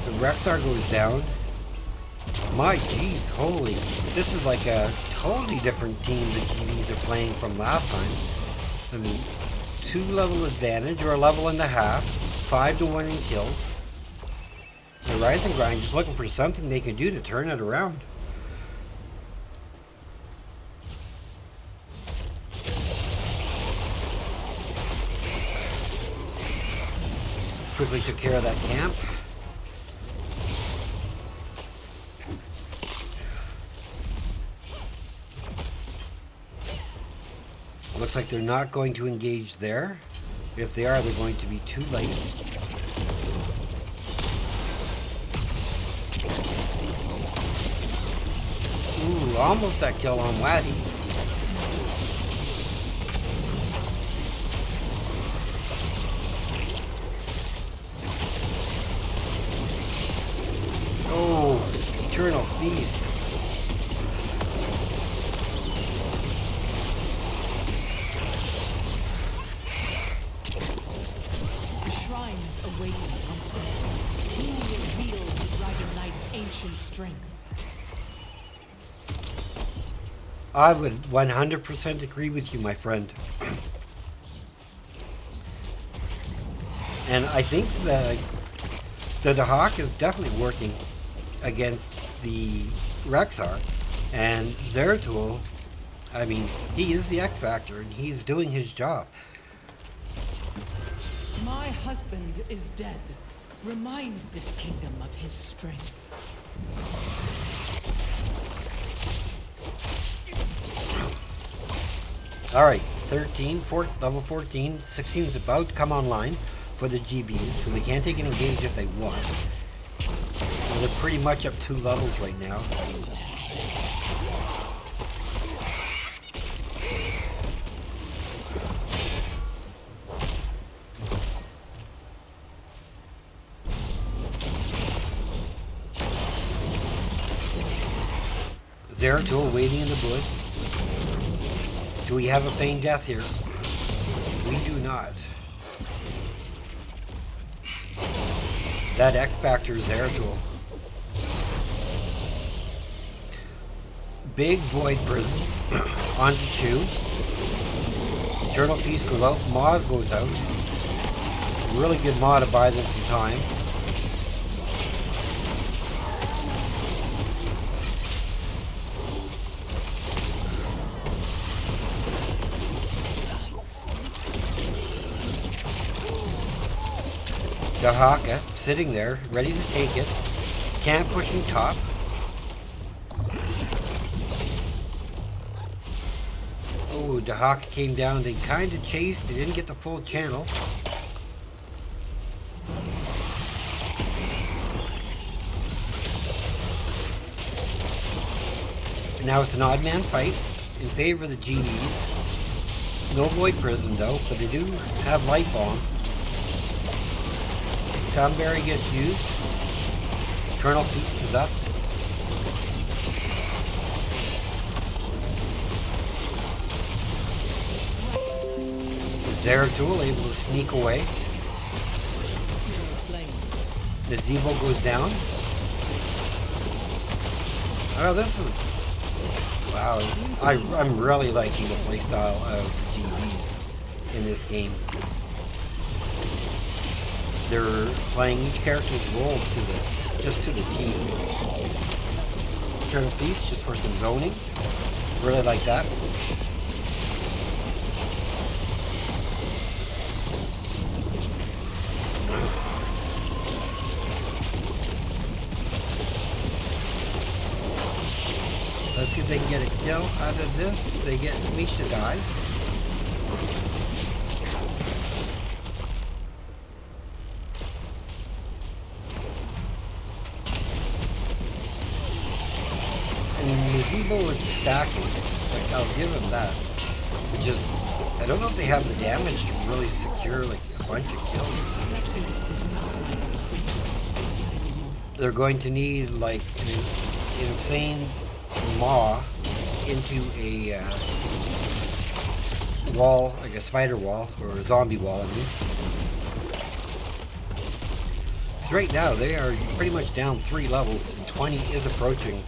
The Rexar goes down. My geez, holy. This is like a totally different team the GVs are playing from last time. I mean, 2 level advantage or a level and a half. 5-1 in kills. The Rising Grind just looking for something they can do to turn it around. Quickly took care of that camp. Looks like they're not going to engage there. If they are, they're going to be too late. Ooh, almost that kill on Waddy. Oh, Eternal Feast. I would 100% agree with you, my friend. And I think the Hawk is definitely working against the Rexar. And Zeratul, I mean, he is the X Factor and he's doing his job. My husband is dead. Remind this kingdom of his strength. Alright, level 14, 16 is about to come online for the GBs, so they can't take an engage if they want. So they're pretty much up 2 levels right now. Zeratul waiting in the bush. Do we have a feigned death here? We do not. That X-Factor is Zeratul. Big Void Prison. Onto 2. Eternal Peace goes out. Mod goes out. Really good mod to buy them some time. Dahaka sitting there, ready to take it. Can't push him top. Oh, Dahaka came down. They kind of chased. They didn't get the full channel. Now it's an odd man fight in favor of the GDs. No Void Prison though, but they do have Light Bomb. Sunberry gets used. Eternal Feast is up. Zeratul able to sneak away. Nazebo goes down. Oh, this is... Wow, I'm really liking the playstyle of the GBs in this game. They're playing each character's role just to the team. Eternal Feast just for some zoning. Really like that. Let's see if they can get a kill out of this. They get Misha dies. Nazebo is stacking. Like, I'll give him that. But just, I don't know if they have the damage to really secure like a bunch of kills. They're going to need like an insane maw into a wall, like a spider wall or a zombie wall. I mean, because right now they are pretty much down 3 levels, and 20 is approaching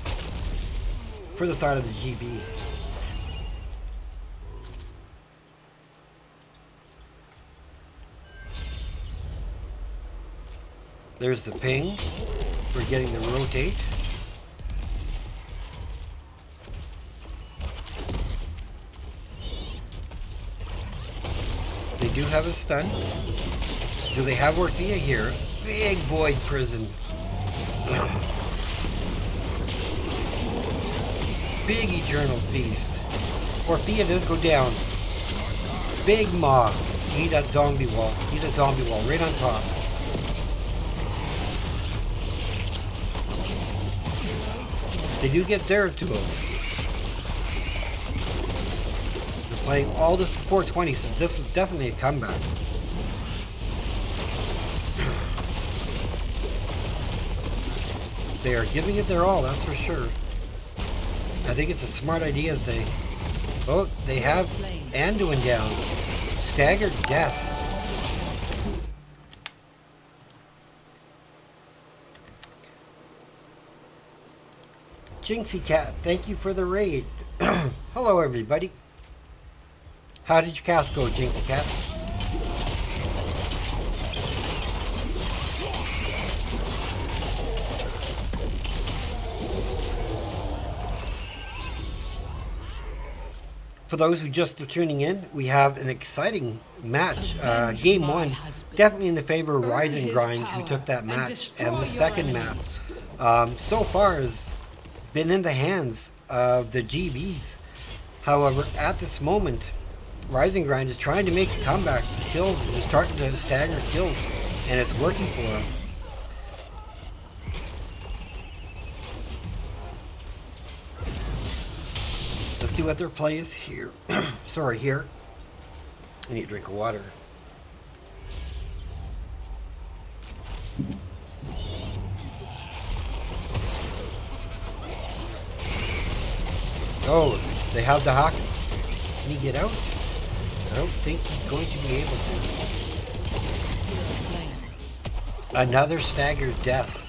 for the side of the GB. There's the ping for getting the rotate. They do have a stun. Do they have Orthea here? Big Void Prison. Big Eternal Feast. Orthea does go down. Big Maw. You need that zombie wall. You need that zombie wall right on top. They do get Zeratul. They're playing all this 420, so this is definitely a comeback. They are giving it their all, that's for sure. I think it's a smart idea that they have Anduin down. Staggered death. Jinxie Cat, thank you for the raid. Hello, everybody. How did your cast go, Jinky Cat? For those who just are tuning in, we have an exciting match. Game one, definitely in the favor of Rise and Grind, who took that match. And the second match, so far, has been in the hands of the GBs. However, at this moment, Rise and Grind is trying to make a comeback. Kills are starting to stagger kills, and it's working for them. Let's see what their play is here. Sorry, here. I need a drink of water. Oh, they have the Hawk. Can he get out? I don't think he's going to be able to. Another staggered death.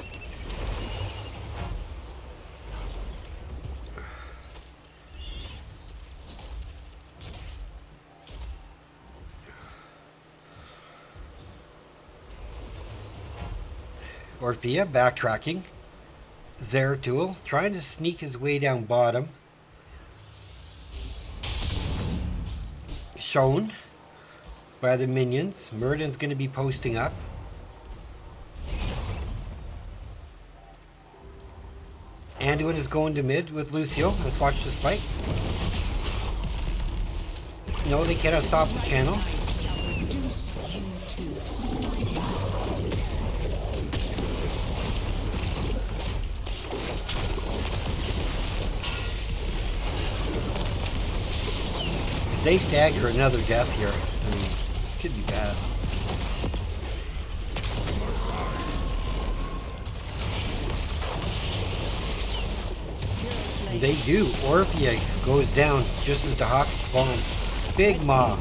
Orphea backtracking. Zeratul trying to sneak his way down bottom. Shown by the minions. Murden's going to be posting up. Anduin is going to mid with Lucio. Let's watch this fight. No, they cannot stop the channel. They stagger another death here. I mean, this could be bad. They do. Orphea goes down just as the Hawk spawns. Big Maw.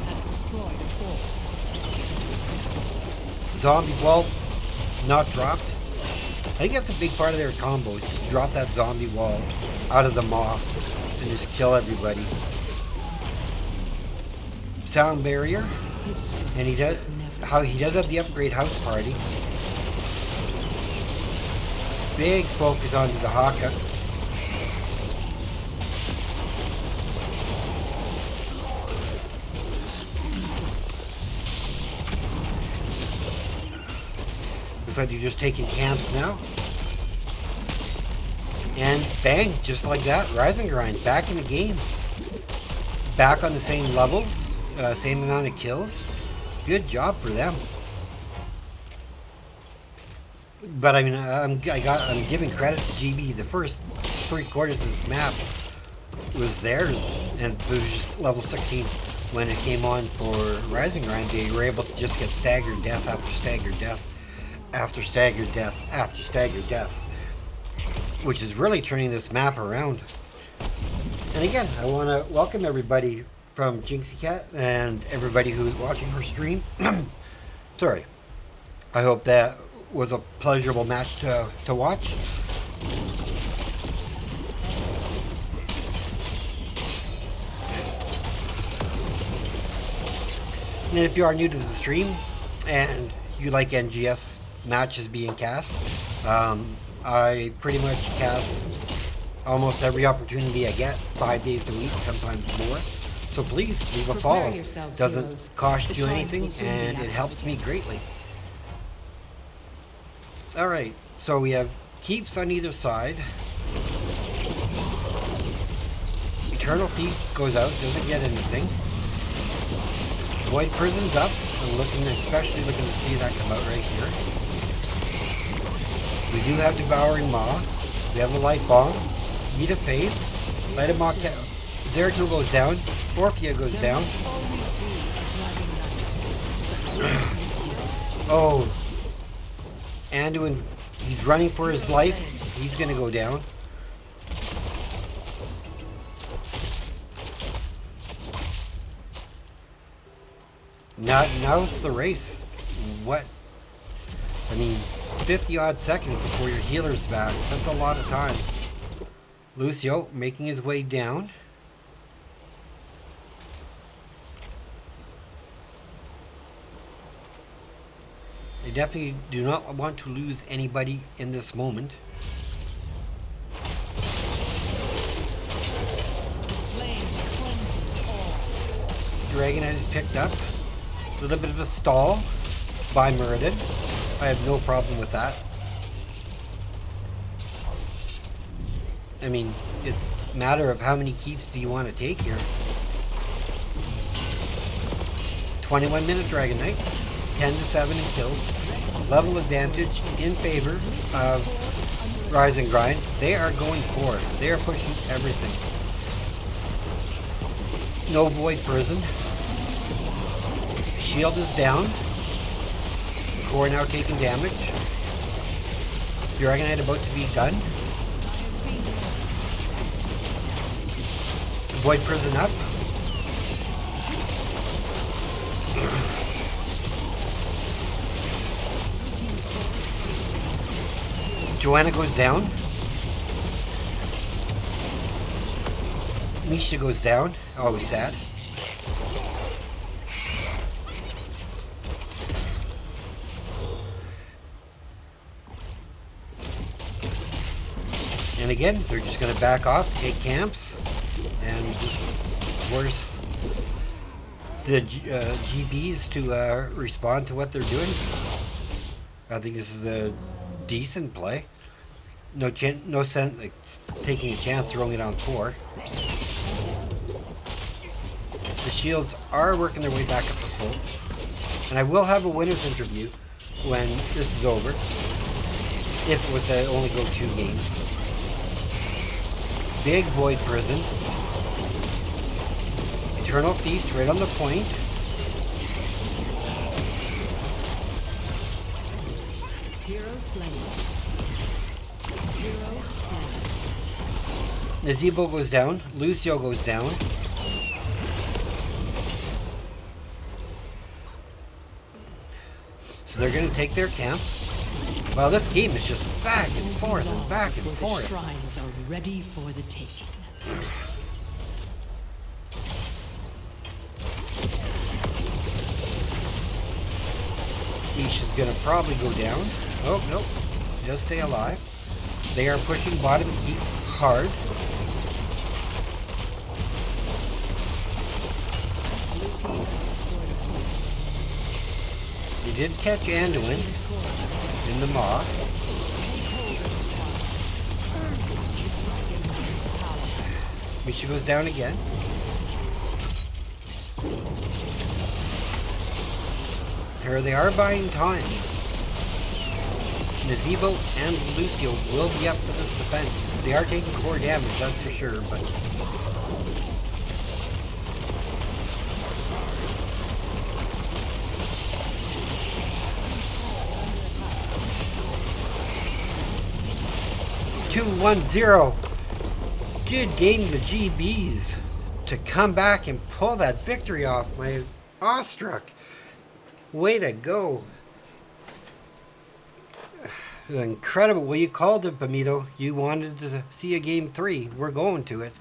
Zombie wall not dropped. I think that's a big part of their combo. Just drop that zombie wall out of the Maw and just kill everybody. Sound barrier, and he does have the upgrade house party. Big focus onto the Haka. Looks like they're just taking camps now. And bang, just like that, Rise and Grind back in the game. Back on the same levels. Same amount of kills. Good job for them. But I mean, I'm giving credit to GB. The first 3 quarters of this map was theirs, and it was just level 16 when it came on for Rise and Grind. They were able to just get staggered death after staggered death after staggered death after staggered death, which is really turning this map around. And again, I want to welcome everybody from Jinxie Cat and everybody who's watching her stream. Sorry. I hope that was a pleasurable match to watch. And if you are new to the stream and you like NGS matches being cast, I pretty much cast almost every opportunity I get, 5 days a week, sometimes more. So please leave a follow. Doesn't cost you anything, and it helps me greatly. Alright, so we have keeps on either side. Eternal Feast goes out, doesn't get anything. Void Prison's up. I'm especially looking to see that come out right here. We do have Devouring Maw. We have the Light Bomb. Eat of Faith. Light of Maw. Zeratul goes down. Orphea goes down. Oh. Anduin, he's running for his life. He's going to go down. Now it's the race. What? I mean, 50 odd seconds before your healer's back. That's a lot of time. Lucio making his way down. I definitely do not want to lose anybody in this moment. Dragonite is picked up. A little bit of a stall by Muradin. I have no problem with that. I mean, it's a matter of how many keeps do you want to take here. 21-minute Dragonite, 10-7 in kills. Level advantage in favor of Rise and Grind. They are going for it. They are pushing everything. No Void Prison. Shield is down. Core now taking damage. Dragonite about to be done. Void Prison up. Joanna goes down. Misha goes down. Always sad. And again, they're just going to back off, take camps, and just force the GBs to respond to what they're doing. I think this is a decent play. No sense like taking a chance throwing it on 4. The shields are working their way back up to full. And I will have a winner's interview when this is over. If it was to only go 2 games. Big Void Prison. Eternal Feast right on the point. Hero slain. Hero slain. Nazebo goes down. Lucio goes down. So they're going to take their camp. Well, this game is just back and forth and back and forth. The shrines are ready for the taking. Ish is going to probably go down. Oh, nope. Just stay alive. They are pushing bottom keep hard. They did catch Anduin in the maw. Misha goes down again. Here they are buying time. Nazebo and Lucio will be up for this defense. They are taking core damage, that's for sure, but... Two, 1-0. Good game, the GBs, to come back and pull that victory off. My awestruck. Way to go. Incredible. Well, you called it, Bamito. You wanted to see a game 3. We're going to it.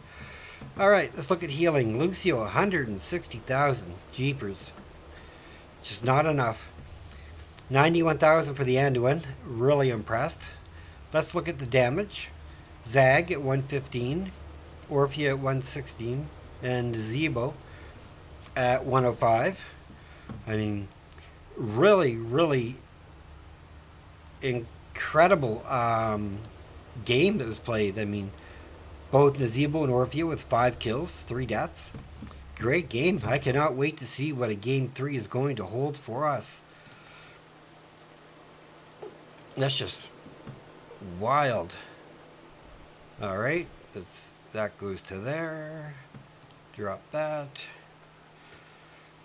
All right, let's look at healing. Lucio, 160,000. Jeepers. Just not enough. 91,000 for the Anduin. Really impressed. Let's look at the damage. Zag at 115. Orphea at 116. And Zebo at 105. I mean, really, really incredible game that was played. I mean, both Nazebo and Orphea with 5 kills, 3 deaths. Great game. I cannot wait to see what a game 3 is going to hold for us. That's just wild. All right, that goes to there. Drop that.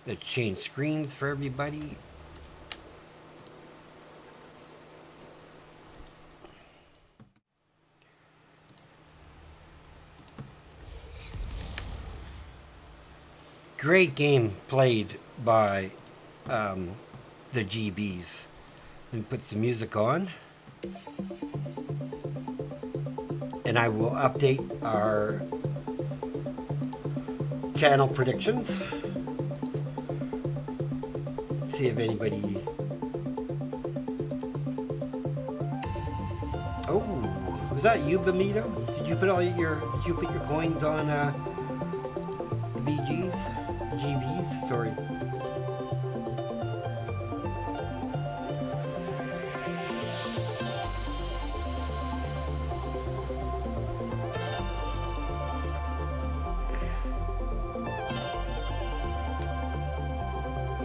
Let's change screens for everybody. Great game played by the GBs. Let me put some music on. And I will update our channel predictions. See if anybody Was that you, Bamito? Did you put your coins on BGs? GVs? Sorry.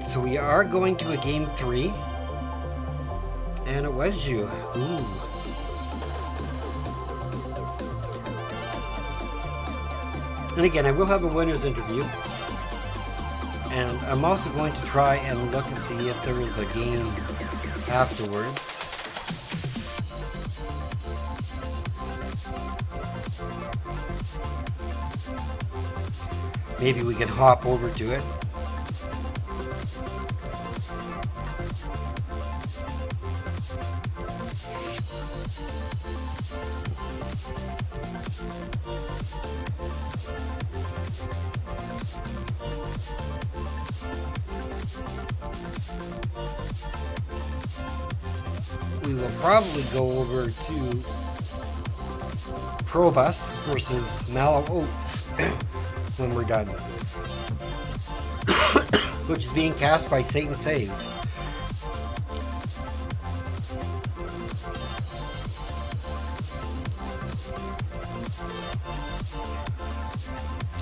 So we are going to a game 3. And it was you. Ooh. And again, I will have a winner's interview. And I'm also going to try and look and see if there is a game afterwards. Maybe we can hop over to it. We will probably go over to Probus versus Mallow Oats when we're done. Which is being cast by Satan Saves.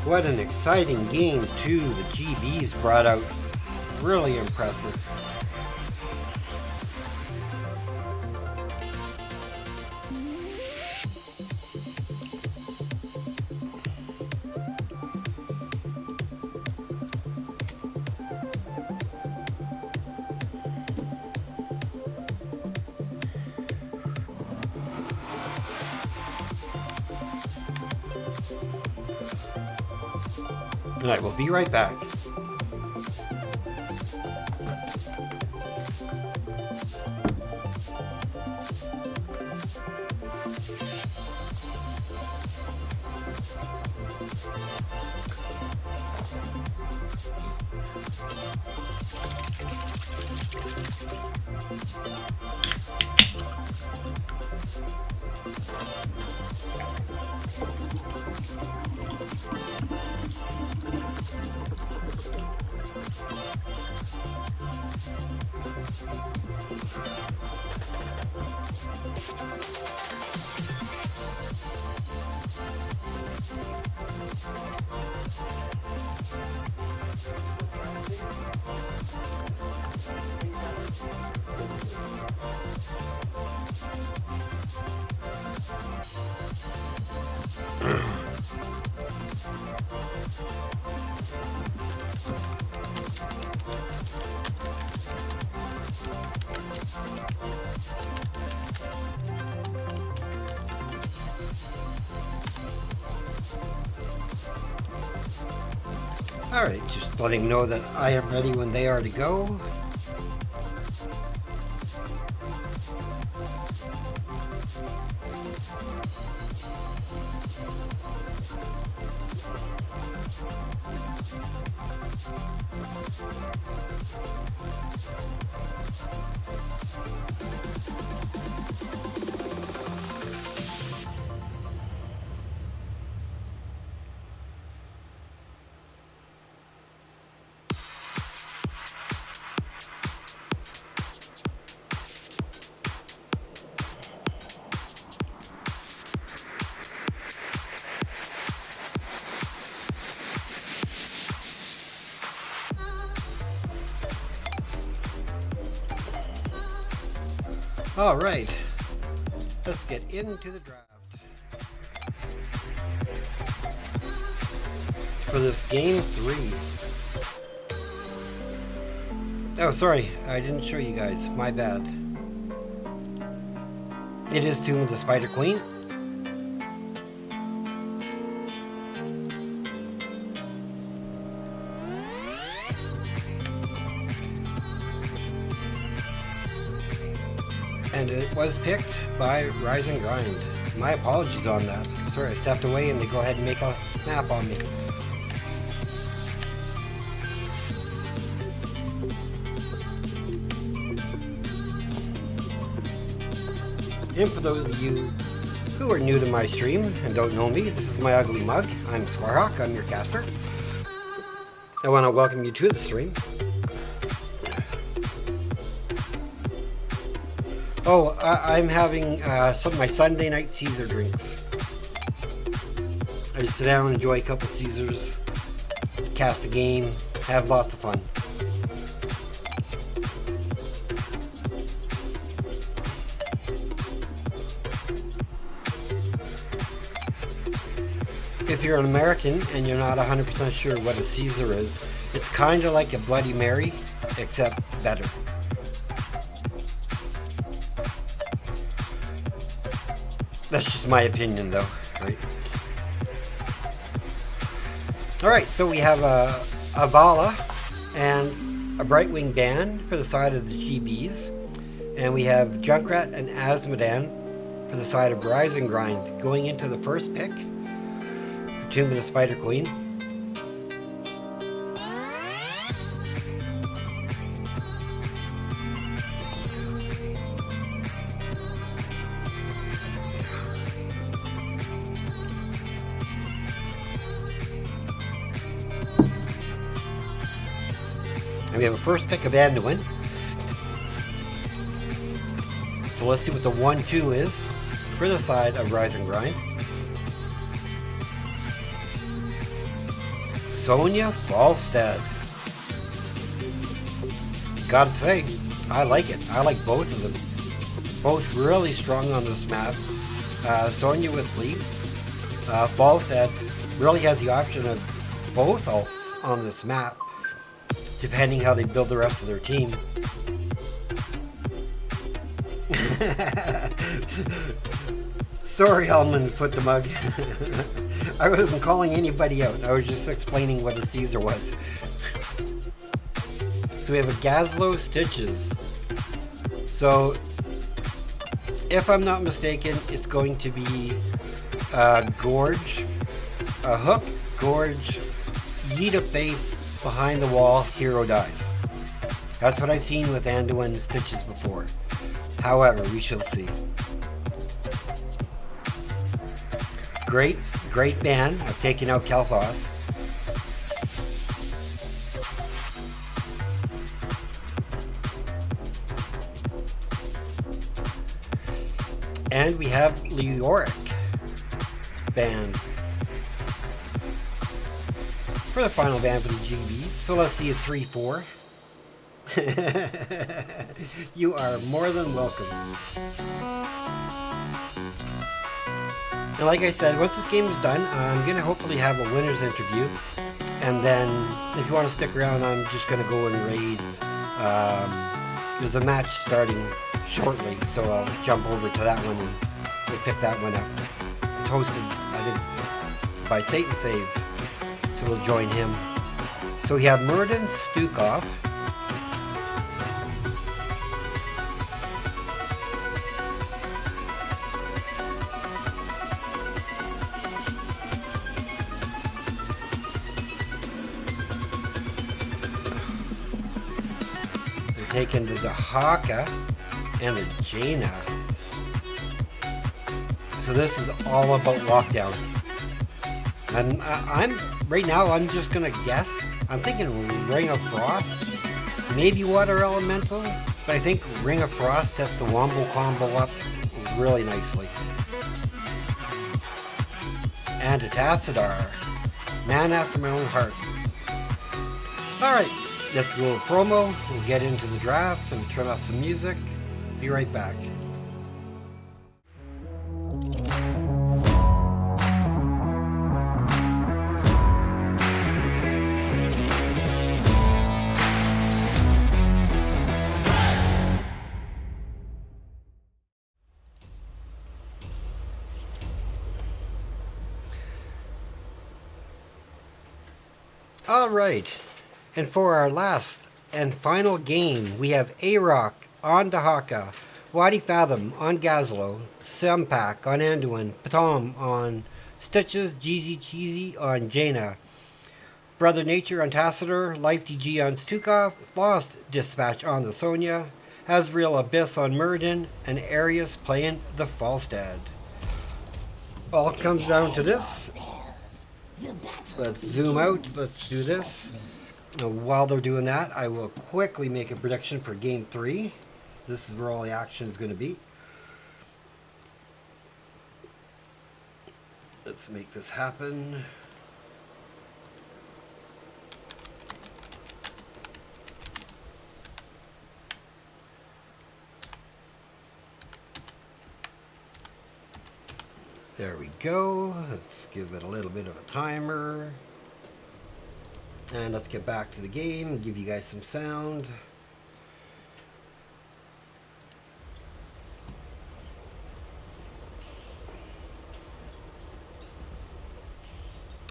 What an exciting game too. The GBs brought out. Really impressive. And I will be right back. Alright, just letting you know that I am ready when they are to go. All right, let's get into the draft. For this game 3. Oh, sorry, I didn't show you guys. My bad. It is Tomb of the Spider Queen. And it was picked by Rise and Grind. My apologies on that. Sorry, I stepped away and they go ahead and make a snap on me. And for those of you who are new to my stream and don't know me, this is my ugly mug. I'm Swarhawk, I'm your caster. I want to welcome you to the stream. Oh, I'm having some of my Sunday night Caesar drinks. I just sit down, enjoy a couple Caesars, cast a game, have lots of fun. If you're an American and you're not 100% sure what a Caesar is, it's kind of like a Bloody Mary, except better. That's just my opinion though, right? Alright, so we have a Vala and a Brightwing Band for the side of the GBs. And we have Junkrat and Asmodan for the side of Rise and Grind. Going into the first pick, Tomb of the Spider Queen. And we have a first pick of Anduin. So let's see what the 1-2 is for the side of Rise and Grind. Sonya Falstad. Gotta say, I like it. I like both of them. Both really strong on this map. Sonya with Leap. Falstad really has the option of both ults on this map, depending how they build the rest of their team. Sorry, Hellman put the mug. I wasn't calling anybody out. I was just explaining what a Caesar was. So we have a Gazlo Stitches. So, if I'm not mistaken, it's going to be a Gorge, a Hook, Gorge, Yeet of Faith, behind the wall, hero dies. That's what I've seen with Anduin Stitches before. However, we shall see. Great ban of taking out Kalthos. And we have Leoric ban for the final ban for the GBs. So let's see a 3-4. You are more than welcome. And like I said, once this game is done, I'm going to hopefully have a winner's interview. And then, if you want to stick around, I'm just going to go and raid. There's a match starting shortly, so I'll jump over to that one and we'll pick that one up. It's hosted, I think, by Satan Saves. So we'll join him. So we have Murden Stukov. Taken to the Haka and the Jaina. So this is all about lockdown. And I'm right now, I'm just gonna guess. I'm thinking Ring of Frost, maybe Water Elemental, but I think Ring of Frost sets the Wombo combo up really nicely. And a Tassadar, man after my own heart. Alright, let's go to promo, we'll get into the draft and turn off some music. Be right back. Alright, and for our last and final game, we have A-Rock on Dahaka, Wadi Fathom on Gazlo, Sempak on Anduin, Patom on Stitches, Jeezy Cheesy on Jaina, Brother Nature on Tassadar, Life DG on Stukov, Lost Dispatch on the Sonya, Hasriel Abyss on Muradin, and Arius playing the Falstad. all comes down to this. Let's zoom out. Let's do this. Now, while they're doing that, I will quickly make a prediction for Game 3. This is where all the action is going to be. Let's make this happen. There we go. Let's give it a little bit of a timer. And let's get back to the game and give you guys some sound.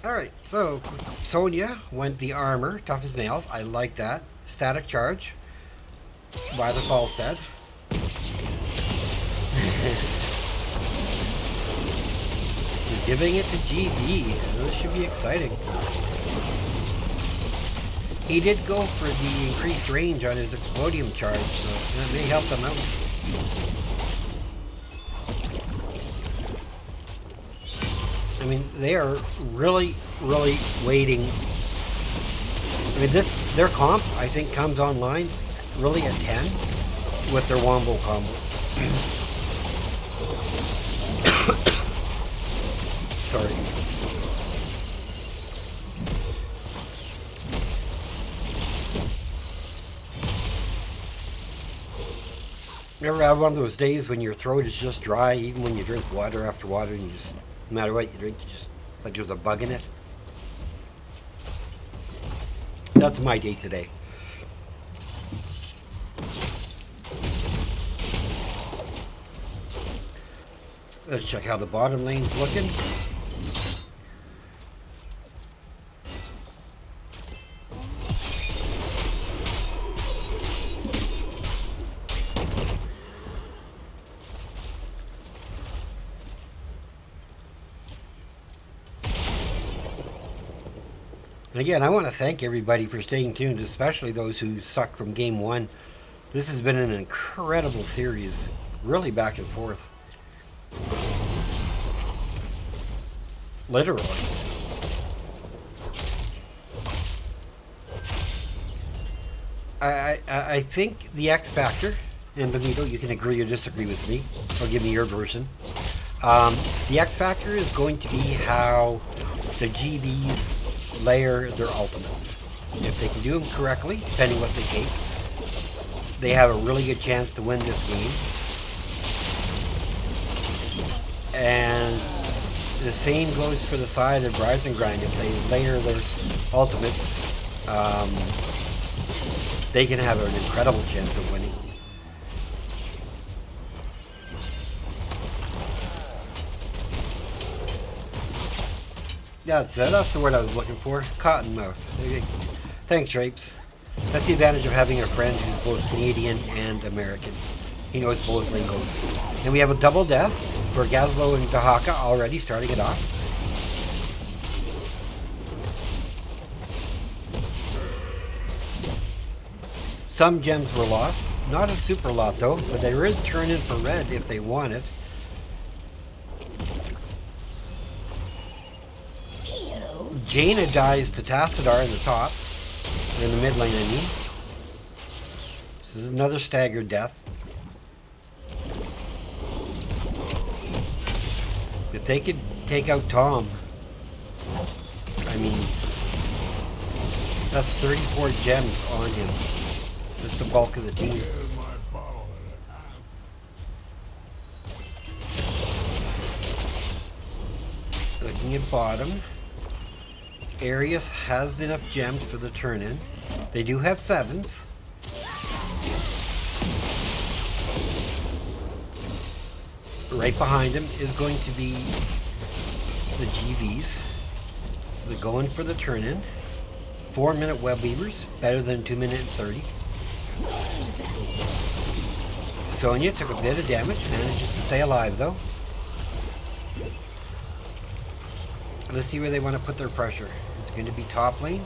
Alright, so Sonya went the armor, tough as nails. I like that. Static charge. By the Falstad. He's giving it to GD. This should be exciting. He did go for the increased range on his explodium charge, so that may help him out. I mean, they are really, really waiting. I mean, their comp, I think, comes online really at 10 with their wombo combo. Sorry. You ever have one of those days when your throat is just dry, even when you drink water after water, and you just, no matter what you drink, you just, like there's a bug in it? That's my day today. Let's check how the bottom lane's looking. And again, I want to thank everybody for staying tuned, especially those who suck from game one. This has been an incredible series, really back and forth. Literally. I think the X Factor, and Benito, you can agree or disagree with me, or give me your version. The X Factor is going to be how the GBs layer their ultimates. If they can do them correctly, depending what they take, they have a really good chance to win this game. And the same goes for the side of Rise and Grind. If they layer their ultimates, they can have an incredible chance of winning. Yeah, that's the word I was looking for. Cottonmouth. Thanks, Rapes. That's the advantage of having a friend who's both Canadian and American. He knows both lingos. And we have a double death for Gazlo and Dahaka already starting it off. Some gems were lost. Not a super lot though, but there is turn in for red if they want it. Jaina dies to Tassadar in the top. Or in the mid lane, I mean. This is another staggered death. If they could take out Tom, I mean, that's 34 gems on him. That's the bulk of the team. Looking at bottom. Arius has enough gems for the turn-in. They do have 7s. Right behind him is going to be the GVs. So they're going for the turn-in. 4-minute web weavers, better than 2-minute and 30. Sonya took a bit of damage, manages to stay alive though. Let's see where they want to put their pressure. It's going to be top lane.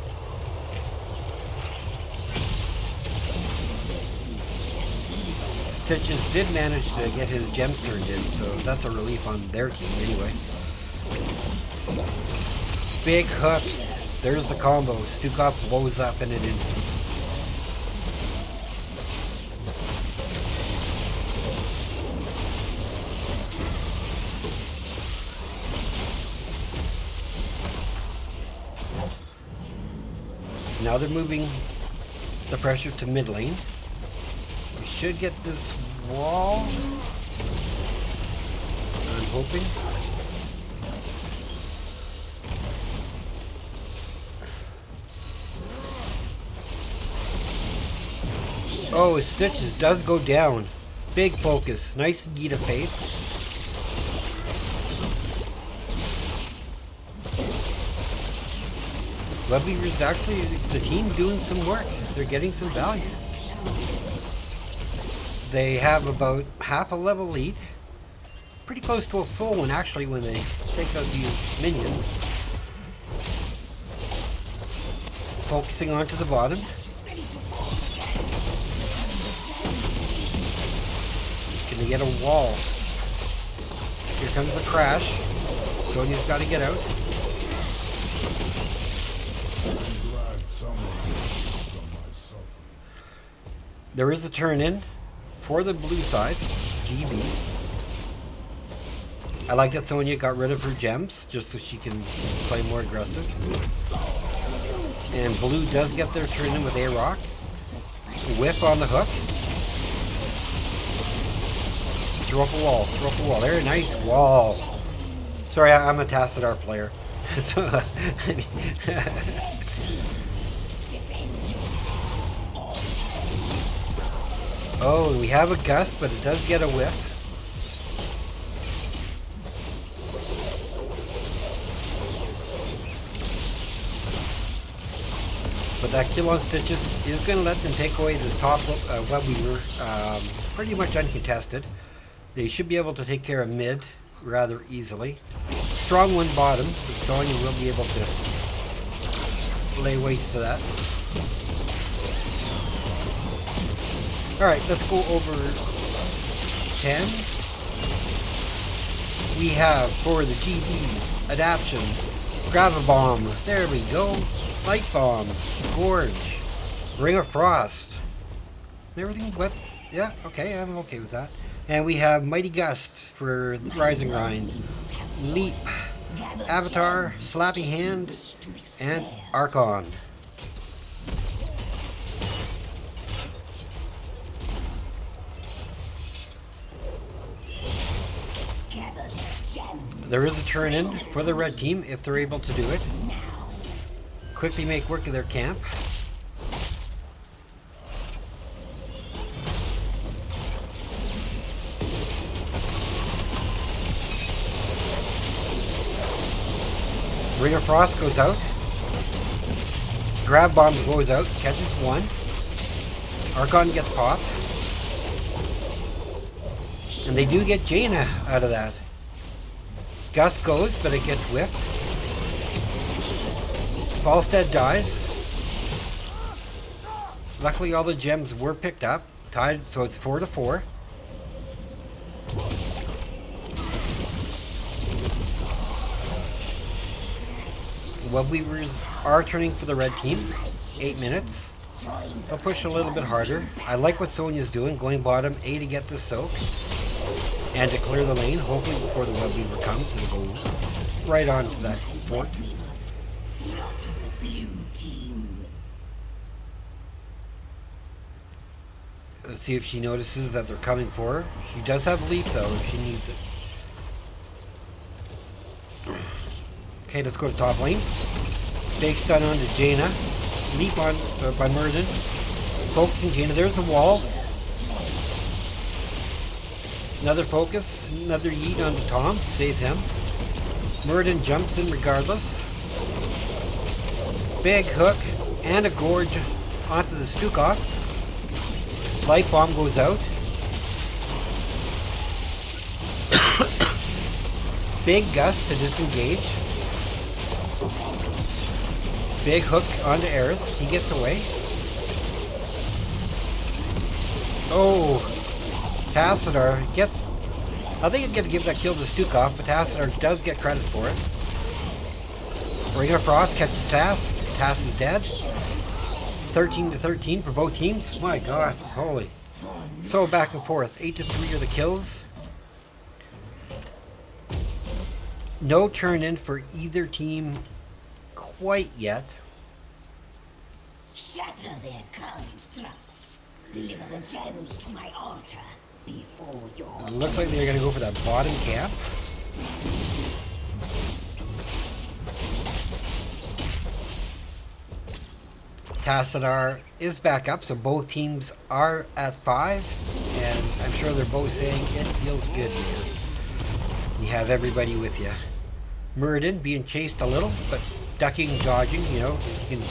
Stitches did manage to get his gems turned in, so that's a relief on their team anyway. Big hook. There's the combo. Stukov blows up in an instant. Now they're moving the pressure to mid lane. We should get this wall. I'm hoping. Oh, his stitches does go down. Big focus. Nice Gita Faith. Webweaver's actually the team doing some work. They're getting some value. They have about half a level lead. Pretty close to a full one actually when they take out these minions. Focusing onto the bottom. Can they get a wall? Here comes the crash. Sonya's got to get out. There is a turn in for the blue side, GB. I like that Sonya got rid of her gems just so she can play more aggressive. And blue does get their turn in with A-Rock. Whip on the hook. Throw up a wall, throw up a wall. Very nice wall. Sorry, I'm a Tassadar player. Oh, we have a gust, but it does get a whiff. But that kill on Stitches is going to let them take away this top Webweaver pretty much uncontested. They should be able to take care of mid rather easily. Strong one bottom, but Sonya will be able to lay waste to that. Alright, let's go over 10. We have for the GBs, Adaption, Gravabomb, there we go, Light Bomb, Gorge, Ring of Frost, everything wet, yeah, okay, I'm okay with that. And we have Mighty Gust for Rising Grind, Leap, Avatar, Slappy Hand, and Archon. There is a turn in for the red team if they're able to do it. Quickly make work of their camp. Ring of Frost goes out. Grab Bomb goes out, catches one. Archon gets popped. And they do get Jaina out of that. Gust goes, but it gets whiffed. Falstead dies. Luckily all the gems were picked up. Tied, so it's 4-4. Webweavers are turning for the red team. 8 minutes. They'll push a little bit harder. I like what Sonya's doing, going bottom A to get the soak. And to clear the lane, hopefully before the Webweaver comes, it'll go right on to that fort. Let's see if she notices that they're coming for her. She does have Leap though, if she needs it. Okay, let's go to top lane. Big stun on to Jaina. Leap on by Murden. Focusing Jaina. There's a wall. Another focus. Another yeet onto Tom. Save him. Murden jumps in regardless. Big hook and a gorge onto the Stukov. Light Bomb goes out. Big gust to disengage. Big hook onto Eris. He gets away. Oh, Tassadar gets... I think I'm going to give that kill to Stukov, but Tassadar does get credit for it. Ring of Frost catches Tass. Tass is dead. 13-13 for both teams. My gosh, holy. So back and forth. 8-3 are the kills. No turn in for either team quite yet. Shatter their constructs. Deliver the gems to my altar before your... It looks like they're going to go for that bottom camp. Tassadar is back up, so both teams are at 5, and I'm sure they're both saying it feels good here. You have everybody with you. Muradin being chased a little, but ducking, dodging, you know, you can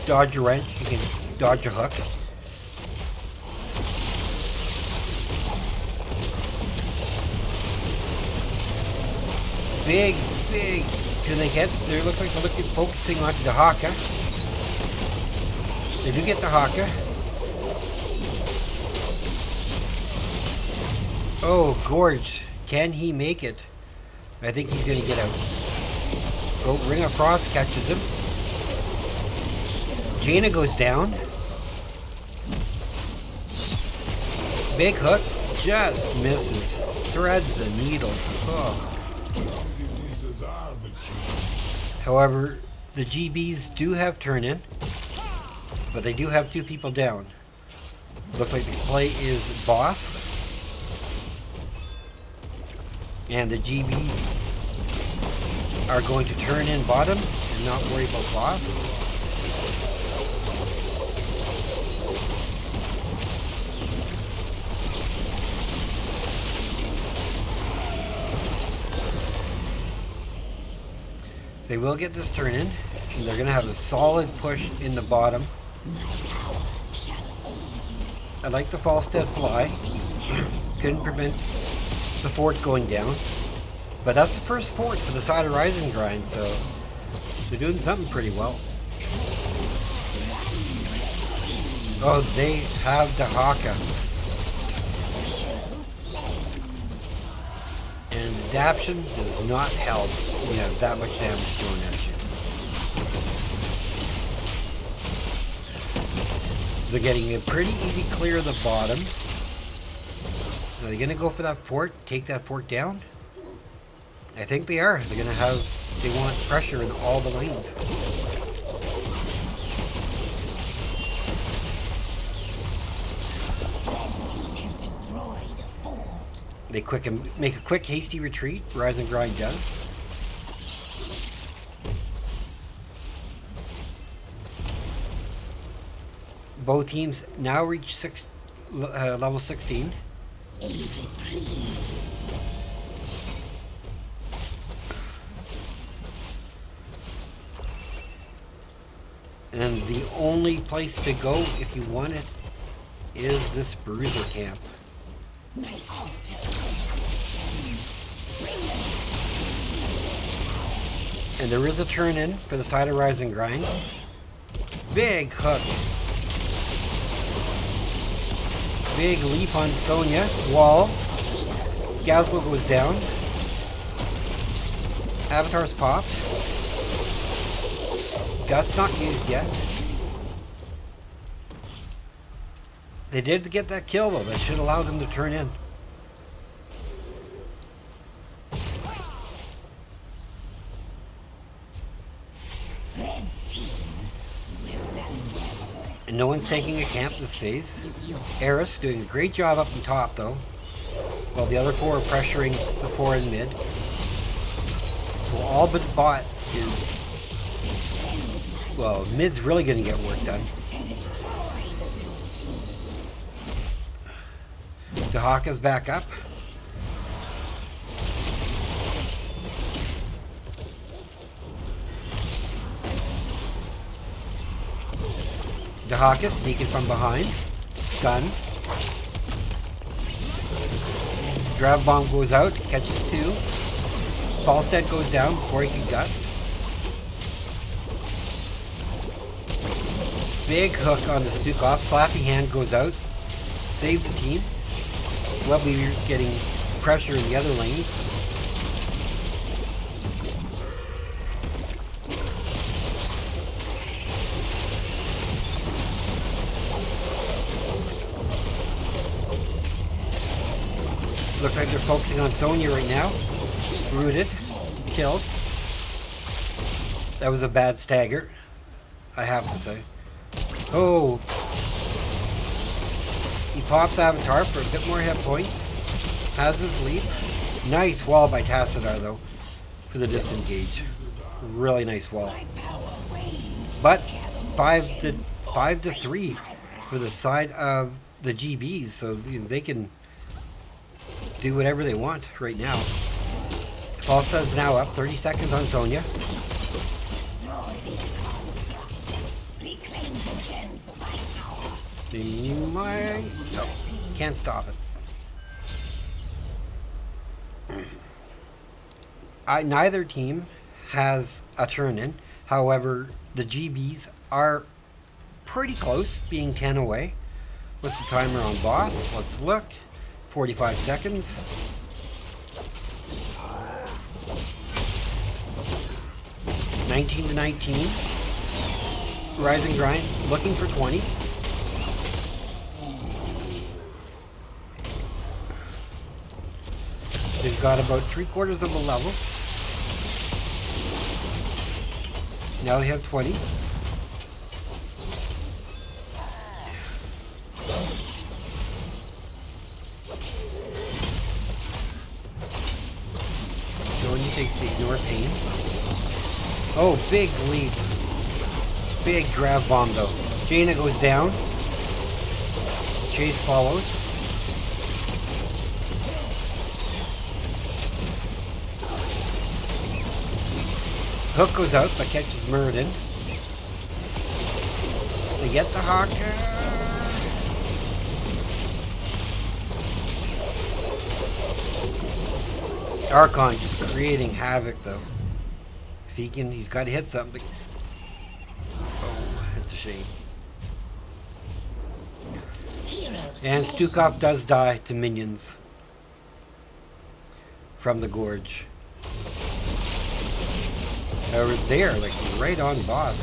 dodge a wrench, you can dodge a hook. Big, can they get, it looks like they're focusing onto the Haka. They do get the Haka. Oh, Gorge. Can he make it? I think he's going to get out. Oh, Ring of Frost catches him. Jaina goes down. Big hook just misses. Threads the needle. Oh. However, the GBs do have turn in. But they do have 2 people down. Looks like the play is Boss. And the GBs are going to turn in bottom and not worry about Boss. They will get this turn in. And they're going to have a solid push in the bottom. I like the false dead fly. Couldn't prevent the fort going down. But that's the first fort for the side of Rising Grind, so they're doing something pretty well. Oh, they have the Haka. And Adaption does not help when you have that much damage thrown at you. They're getting a pretty easy clear of the bottom. Are they going to go for that fort? Take that fort down? I think they are. They're going to have... They want pressure in all the lanes. They make a quick, hasty retreat. Rise and Grind does. Both teams now reach level 16. And the only place to go if you want it is this Bruiser camp. And there is a turn in for the side of Rise and Grind. Big hook. Big leap on Sonya. Wall. Gazlo goes down. Avatar's popped. Gust not used yet. They did get that kill though. That should allow them to turn in. And no one's taking a camp this phase. Eris doing a great job up on top though. While the other 4 are pressuring the 4 in mid. So all but bot is... Well, mid's really going to get work done. Dahaka's back up. Dahaka sneaking from behind. Gun. Grav Bomb goes out, catches 2. Falstead goes down before he can gust. Big hook on the Stukov. Slappy Hand goes out. Saves the team. Webweaver's getting pressure in the other lanes. Looks like they're focusing on Sonya right now. Rooted. Killed. That was a bad stagger, I have to say. Oh. He pops Avatar for a bit more hit points. Has his leap. Nice wall by Tassadar though for the disengage. Really nice wall. But 5-3 for the side of the GBs, so they can do whatever they want right now. Falsa is now up, 30 seconds on Sonya. No, can't stop it. Neither team has a turn-in. However, the GBs are pretty close, being 10 away. What's the timer on boss? Let's look. 45 seconds. (19-19). Rise and Grind looking for 20. They've got about 3/4 of a level. Now they have 20. Sonya takes the ignore pain. Oh, big leap. Big grab bomb though. Jaina goes down. Chase follows. Hook goes out but catches Muradin. They get the Hawk. Archon just creating havoc though. If he can, he's got to hit something. Oh, it's a shame. And Stukov does die to minions from the gorge. Over there, like right on boss.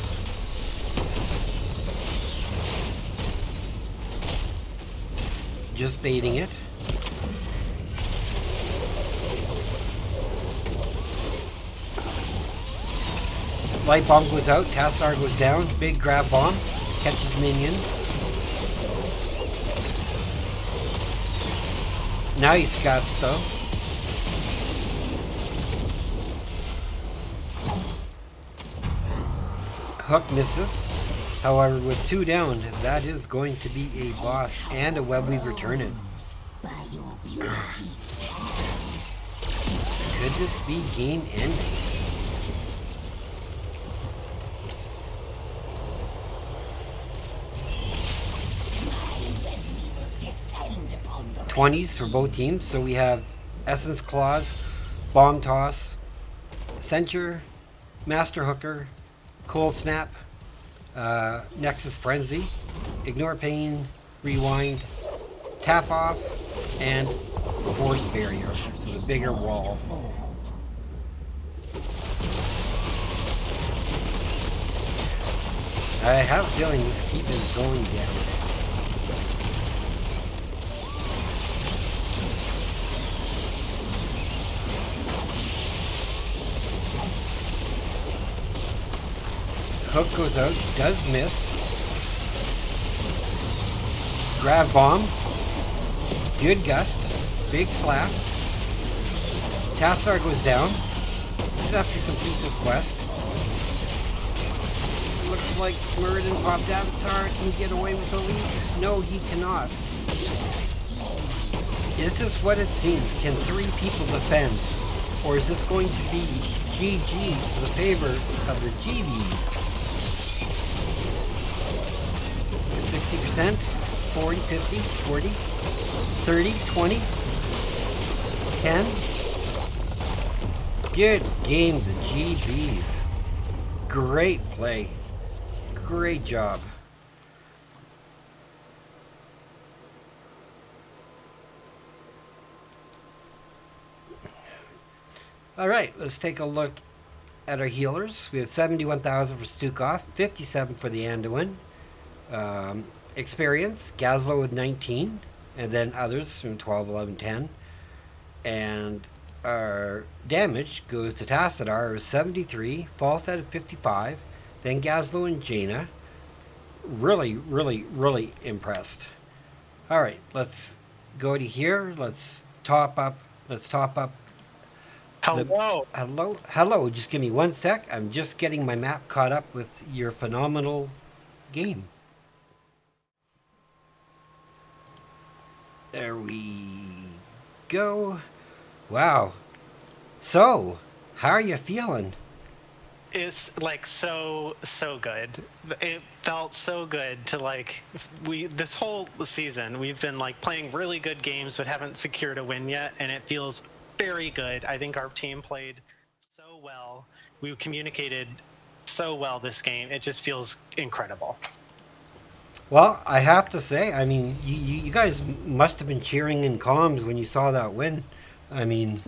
Just baiting it. Light bomb goes out, Tassadar goes down, big grab bomb, catches minions. Nice gust though. Hook misses. However, with 2 down, that is going to be a boss and a web weaver turn-in. Could this be game ending? (20s) for both teams. So we have Essence Claws, Bomb Toss, Censure, Master Hooker, Cold Snap, Nexus Frenzy, Ignore Pain, Rewind, Tap Off, and Force Barrier, the bigger wall. I have a feeling this keep is going down. Hook goes out, does miss. Grab bomb. Good gust. Big slap. Tassadar goes down. Just have to complete this quest. Looks like Muradin popped Avatar can get away with the lead. No, he cannot. Is this what it seems? Can 3 people defend? Or is this going to be GG for the favor of the GVs? 60%, 40, 50, 40, 30, 20, 10. Good game, the GBs. Great play. Great job. All right, let's take a look at our healers. We have 71,000 for Stukov, 57 for the Anduin. Experience, Gazlo with 19, and then others from 12, 11, 10. And our damage goes to Tassadar 73, Falstad at 55, then Gazlo and Jaina. Really, really, really impressed. All right, let's go to here. Let's top up. Let's top up the. Hello. Hello. Just give me one sec. I'm just getting my map caught up with your phenomenal game. There we go. Wow. So, how are you feeling? It's like so good. It felt so good to like we this whole season we've been like playing really good games but haven't secured a win yet, and it feels very good. I think our team played so well. We communicated so well this game. It just feels incredible. Well, I have to say, I mean, you guys must have been cheering in comms when you saw that win. I mean,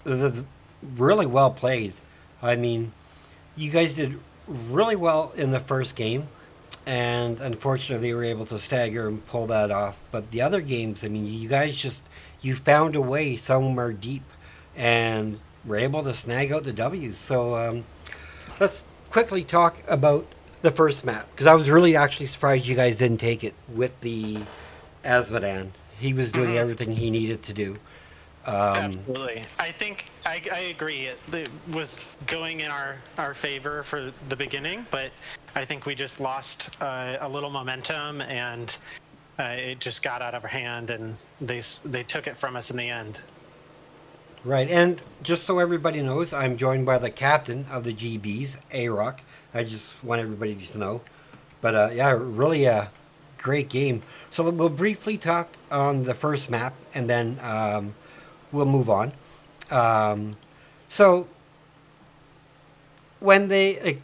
really well played. I mean, you guys did really well in the first game, and unfortunately, they were able to stagger and pull that off. But the other games, I mean, you guys just you found a way somewhere deep, and were able to snag out the W's. So let's quickly talk about the first map because I was really actually surprised you guys didn't take it with the Asmodan. He was doing everything he needed to do. Absolutely. I think I agree. It was going in our favor for the beginning, but I think we just lost a little momentum, and it just got out of our hand, and they took it from us in the end. Right, and just so everybody knows, I'm joined by the captain of the GBs, A-Rock. I just want everybody to know. But yeah, really a great game. So we'll briefly talk on the first map, and then we'll move on. So when they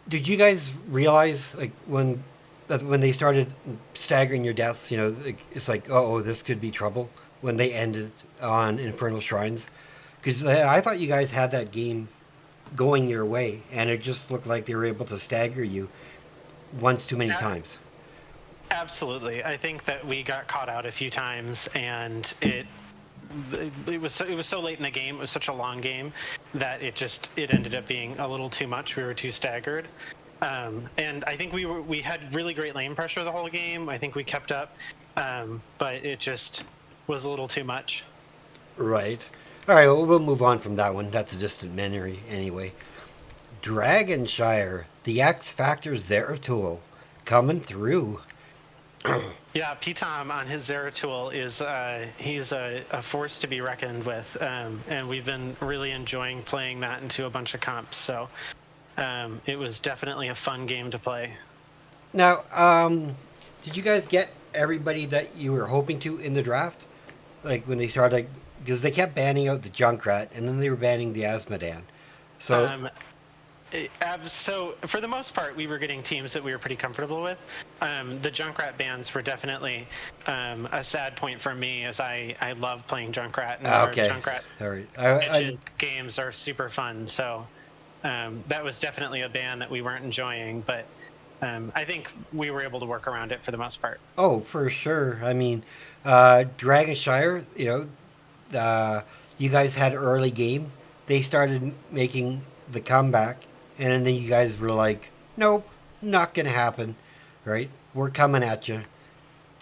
did you guys realize when they started staggering your deaths? You know, it's like oh, this could be trouble when they ended on Infernal Shrines, because I thought you guys had that game going your way, and it just looked like they were able to stagger you once too many times. Absolutely. I think that we got caught out a few times, and it was so late in the game. It was such a long game that it ended up being a little too much. We were too staggered, and I think we had really great lane pressure the whole game. I think we kept up, but it just was a little too much. Right. All right. Well, we'll move on from that one. That's a distant memory, anyway. Dragonshire, the X Factor Zeratul, coming through. Yeah, Pitom on his Zeratul is he's a force to be reckoned with, and we've been really enjoying playing that into a bunch of comps. So it was definitely a fun game to play. Now, did you guys get everybody that you were hoping to in the draft? Like when they started, because they kept banning out the Junkrat, and then they were banning the Asmodan. So. So for the most part, we were getting teams that we were pretty comfortable with. The Junkrat bans were definitely a sad point for me, as I love playing Junkrat, and our Junkrat all right. games are super fun. So that was definitely a ban that we weren't enjoying, but I think we were able to work around it for the most part. Oh, for sure. I mean, Dragonshire, you know, you guys had early game. They started making the comeback. And then you guys were like, nope, not going to happen, right? We're coming at you.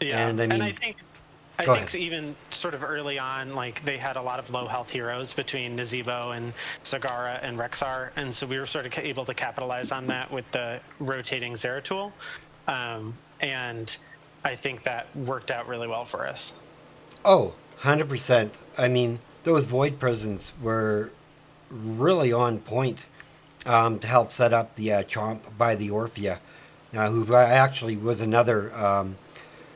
Yeah, and I think even sort of early on, like they had a lot of low health heroes between Nazeebo and Zagara and Rexar, and so we were sort of able to capitalize on that with the rotating Zeratul, and I think that worked out really well for us. Oh, 100%. I mean, those Void Prisons were really on point. To help set up the Chomp by the Orphea, who actually was another.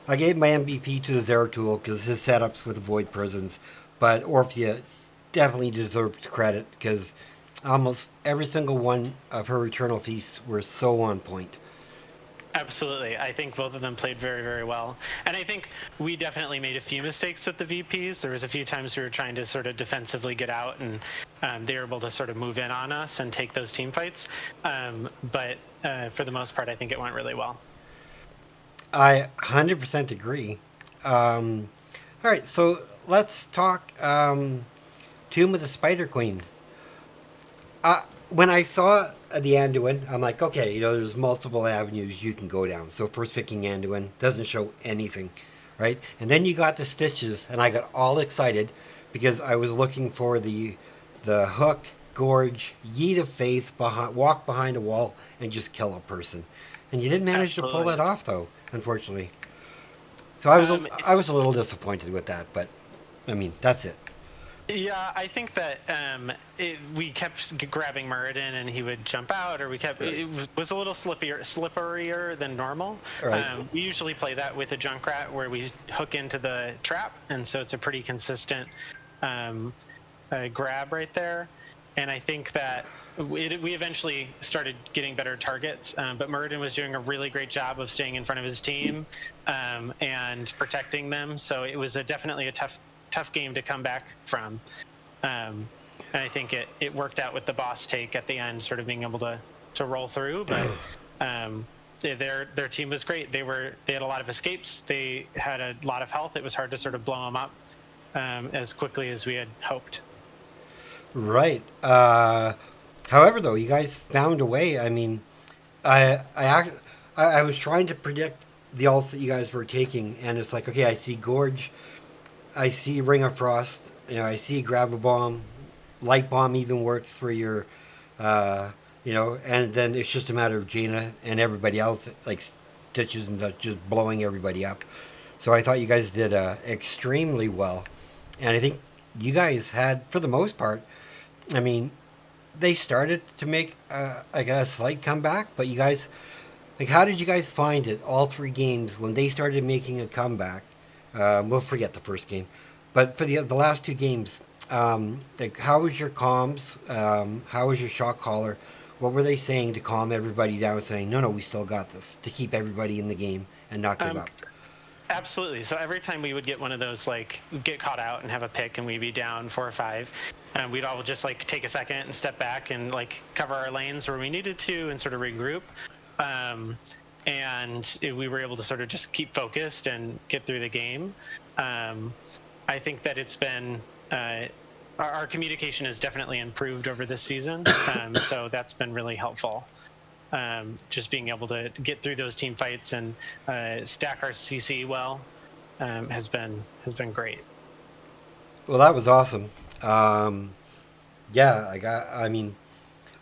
I gave my MVP to the Zeratul because his setups with the Void Prisons, but Orphea definitely deserves credit because almost every single one of her Eternal Feasts were so on point. Absolutely. I think both of them played very, very well. And I think we definitely made a few mistakes with the VPs. There was a few times we were trying to sort of defensively get out, and they were able to sort of move in on us and take those team fights. But for the most part, I think it went really well. I 100% agree. All right, so let's talk Tomb of the Spider Queen. When I saw the Anduin, I'm like, okay, there's multiple avenues you can go down. So first picking Anduin doesn't show anything, right? And then you got the stitches, and I got all excited because I was looking for the hook, gorge, yeet of faith, walk behind a wall, and just kill a person. And you didn't manage to pull Absolutely. that off, though, unfortunately. So Um, I was a little disappointed with that, but I mean, that's it. Yeah, I think that we kept grabbing Muradin and he would jump out, or we kept Right. it was a little slipperier than normal. Right. We usually play that with a Junkrat where we hook into the trap, and so it's a pretty consistent um, grab right there. And I think that we eventually started getting better targets, but Muradin was doing a really great job of staying in front of his team and protecting them. So it was definitely a tough game to come back from. And I think it worked out with the boss take at the end, sort of being able to roll through. But their team was great. They had a lot of escapes. They had a lot of health. It was hard to sort of blow them up as quickly as we had hoped. Right. However, though, you guys found a way. I mean, I was trying to predict the ults that you guys were taking, and it's like, okay, I see Gorge, I see Ring of Frost, I see Grab a Bomb, Light Bomb even works for your, and then it's just a matter of Jaina and everybody else, like Stitches and just blowing everybody up. So I thought you guys did extremely well, and I think you guys had, for the most part, I mean, they started to make like a slight comeback, but you guys, like, how did you guys find it all three games when they started making a comeback? We'll forget the first game, but for the last two games, like, how was your comms? How was your shot caller? What were they saying to calm everybody down, saying, no, no, we still got this, to keep everybody in the game and not give Um, up? Absolutely. So every time we would get one of those, like, get caught out and have a pick, and we'd be down 4 or 5, and we'd all just like take a second and step back and like cover our lanes where we needed to and sort of regroup. Um, we were able to sort of just keep focused and get through the game. Um, I think that it's been our communication has definitely improved over this season, so that's been really helpful. Just being able to get through those team fights and stack our CC well has been great. Well, that was awesome. Um, yeah, I mean,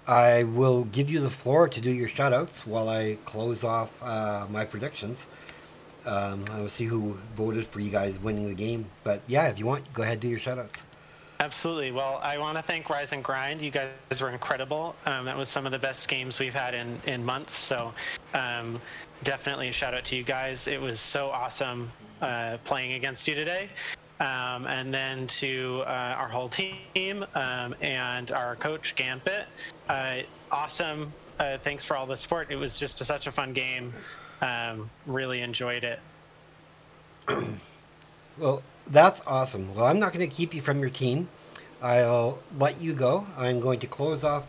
I will give you the floor to do your shoutouts while I close off my predictions. I will see who voted for you guys winning the game. But yeah, if you want, go ahead and do your shoutouts. Absolutely. Well, I want to thank Rise and Grind. You guys were incredible. That was some of the best games we've had in months. So um, definitely a shout out to you guys. It was so awesome playing against you today. And then to our whole team and our coach, Gambit. Awesome. Thanks for all the support. It was just such a fun game. Really enjoyed it. Well, that's awesome. Well, I'm not going to keep you from your team. I'll let you go. I'm going to close off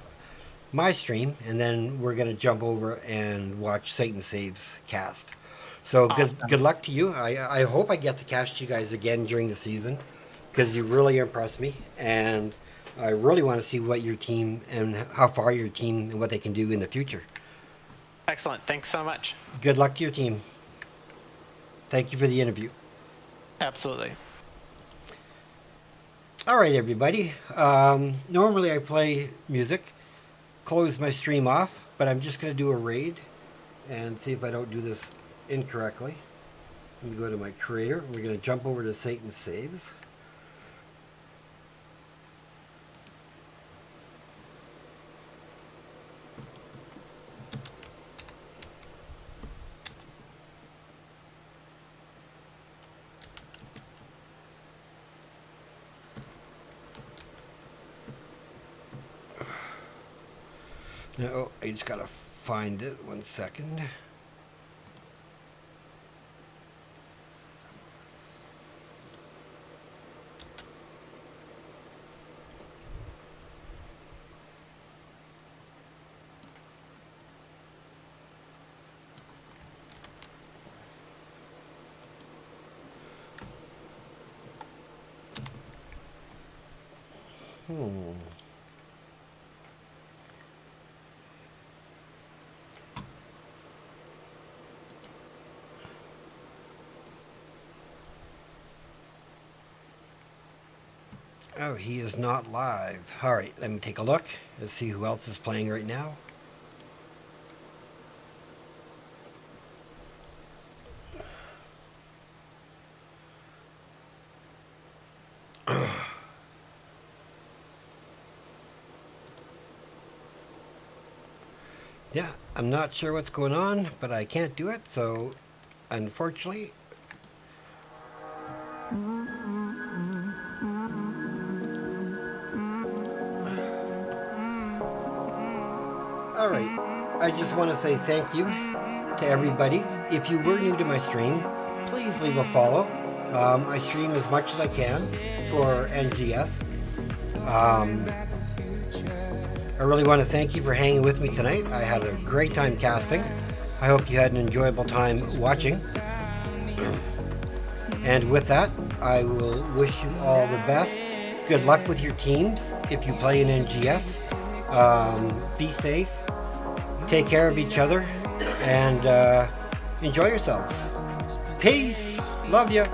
my stream, and then we're going to jump over and watch Satan Saves cast. So good Awesome. luck to you. I hope I get to cast you guys again during the season because you really impressed me, and I really want to see what your team and how far your team and what they can do in the future. Excellent. Thanks so much. Good luck to your team. Thank you for the interview. Absolutely. All right, everybody. Normally I play music, close my stream off, but I'm just going to do a raid and see if I don't do this incorrectly. Let me go to my creator. We're going to jump over to Satan Saves. No, I just got to find it. 1 second. Oh, he is not live. All right, let me take a look. Let's see who else is playing right now. Yeah, I'm not sure what's going on, but I can't do it, so unfortunately. Alright, I just want to say thank you to everybody. If you were new to my stream, please leave a follow. I stream as much as I can for NGS. I really want to thank you for hanging with me tonight. I had a great time casting. I hope you had an enjoyable time watching. And with that, I will wish you all the best. Good luck with your teams if you play in NGS. Be safe. Take care of each other. And enjoy yourselves. Peace. Love you.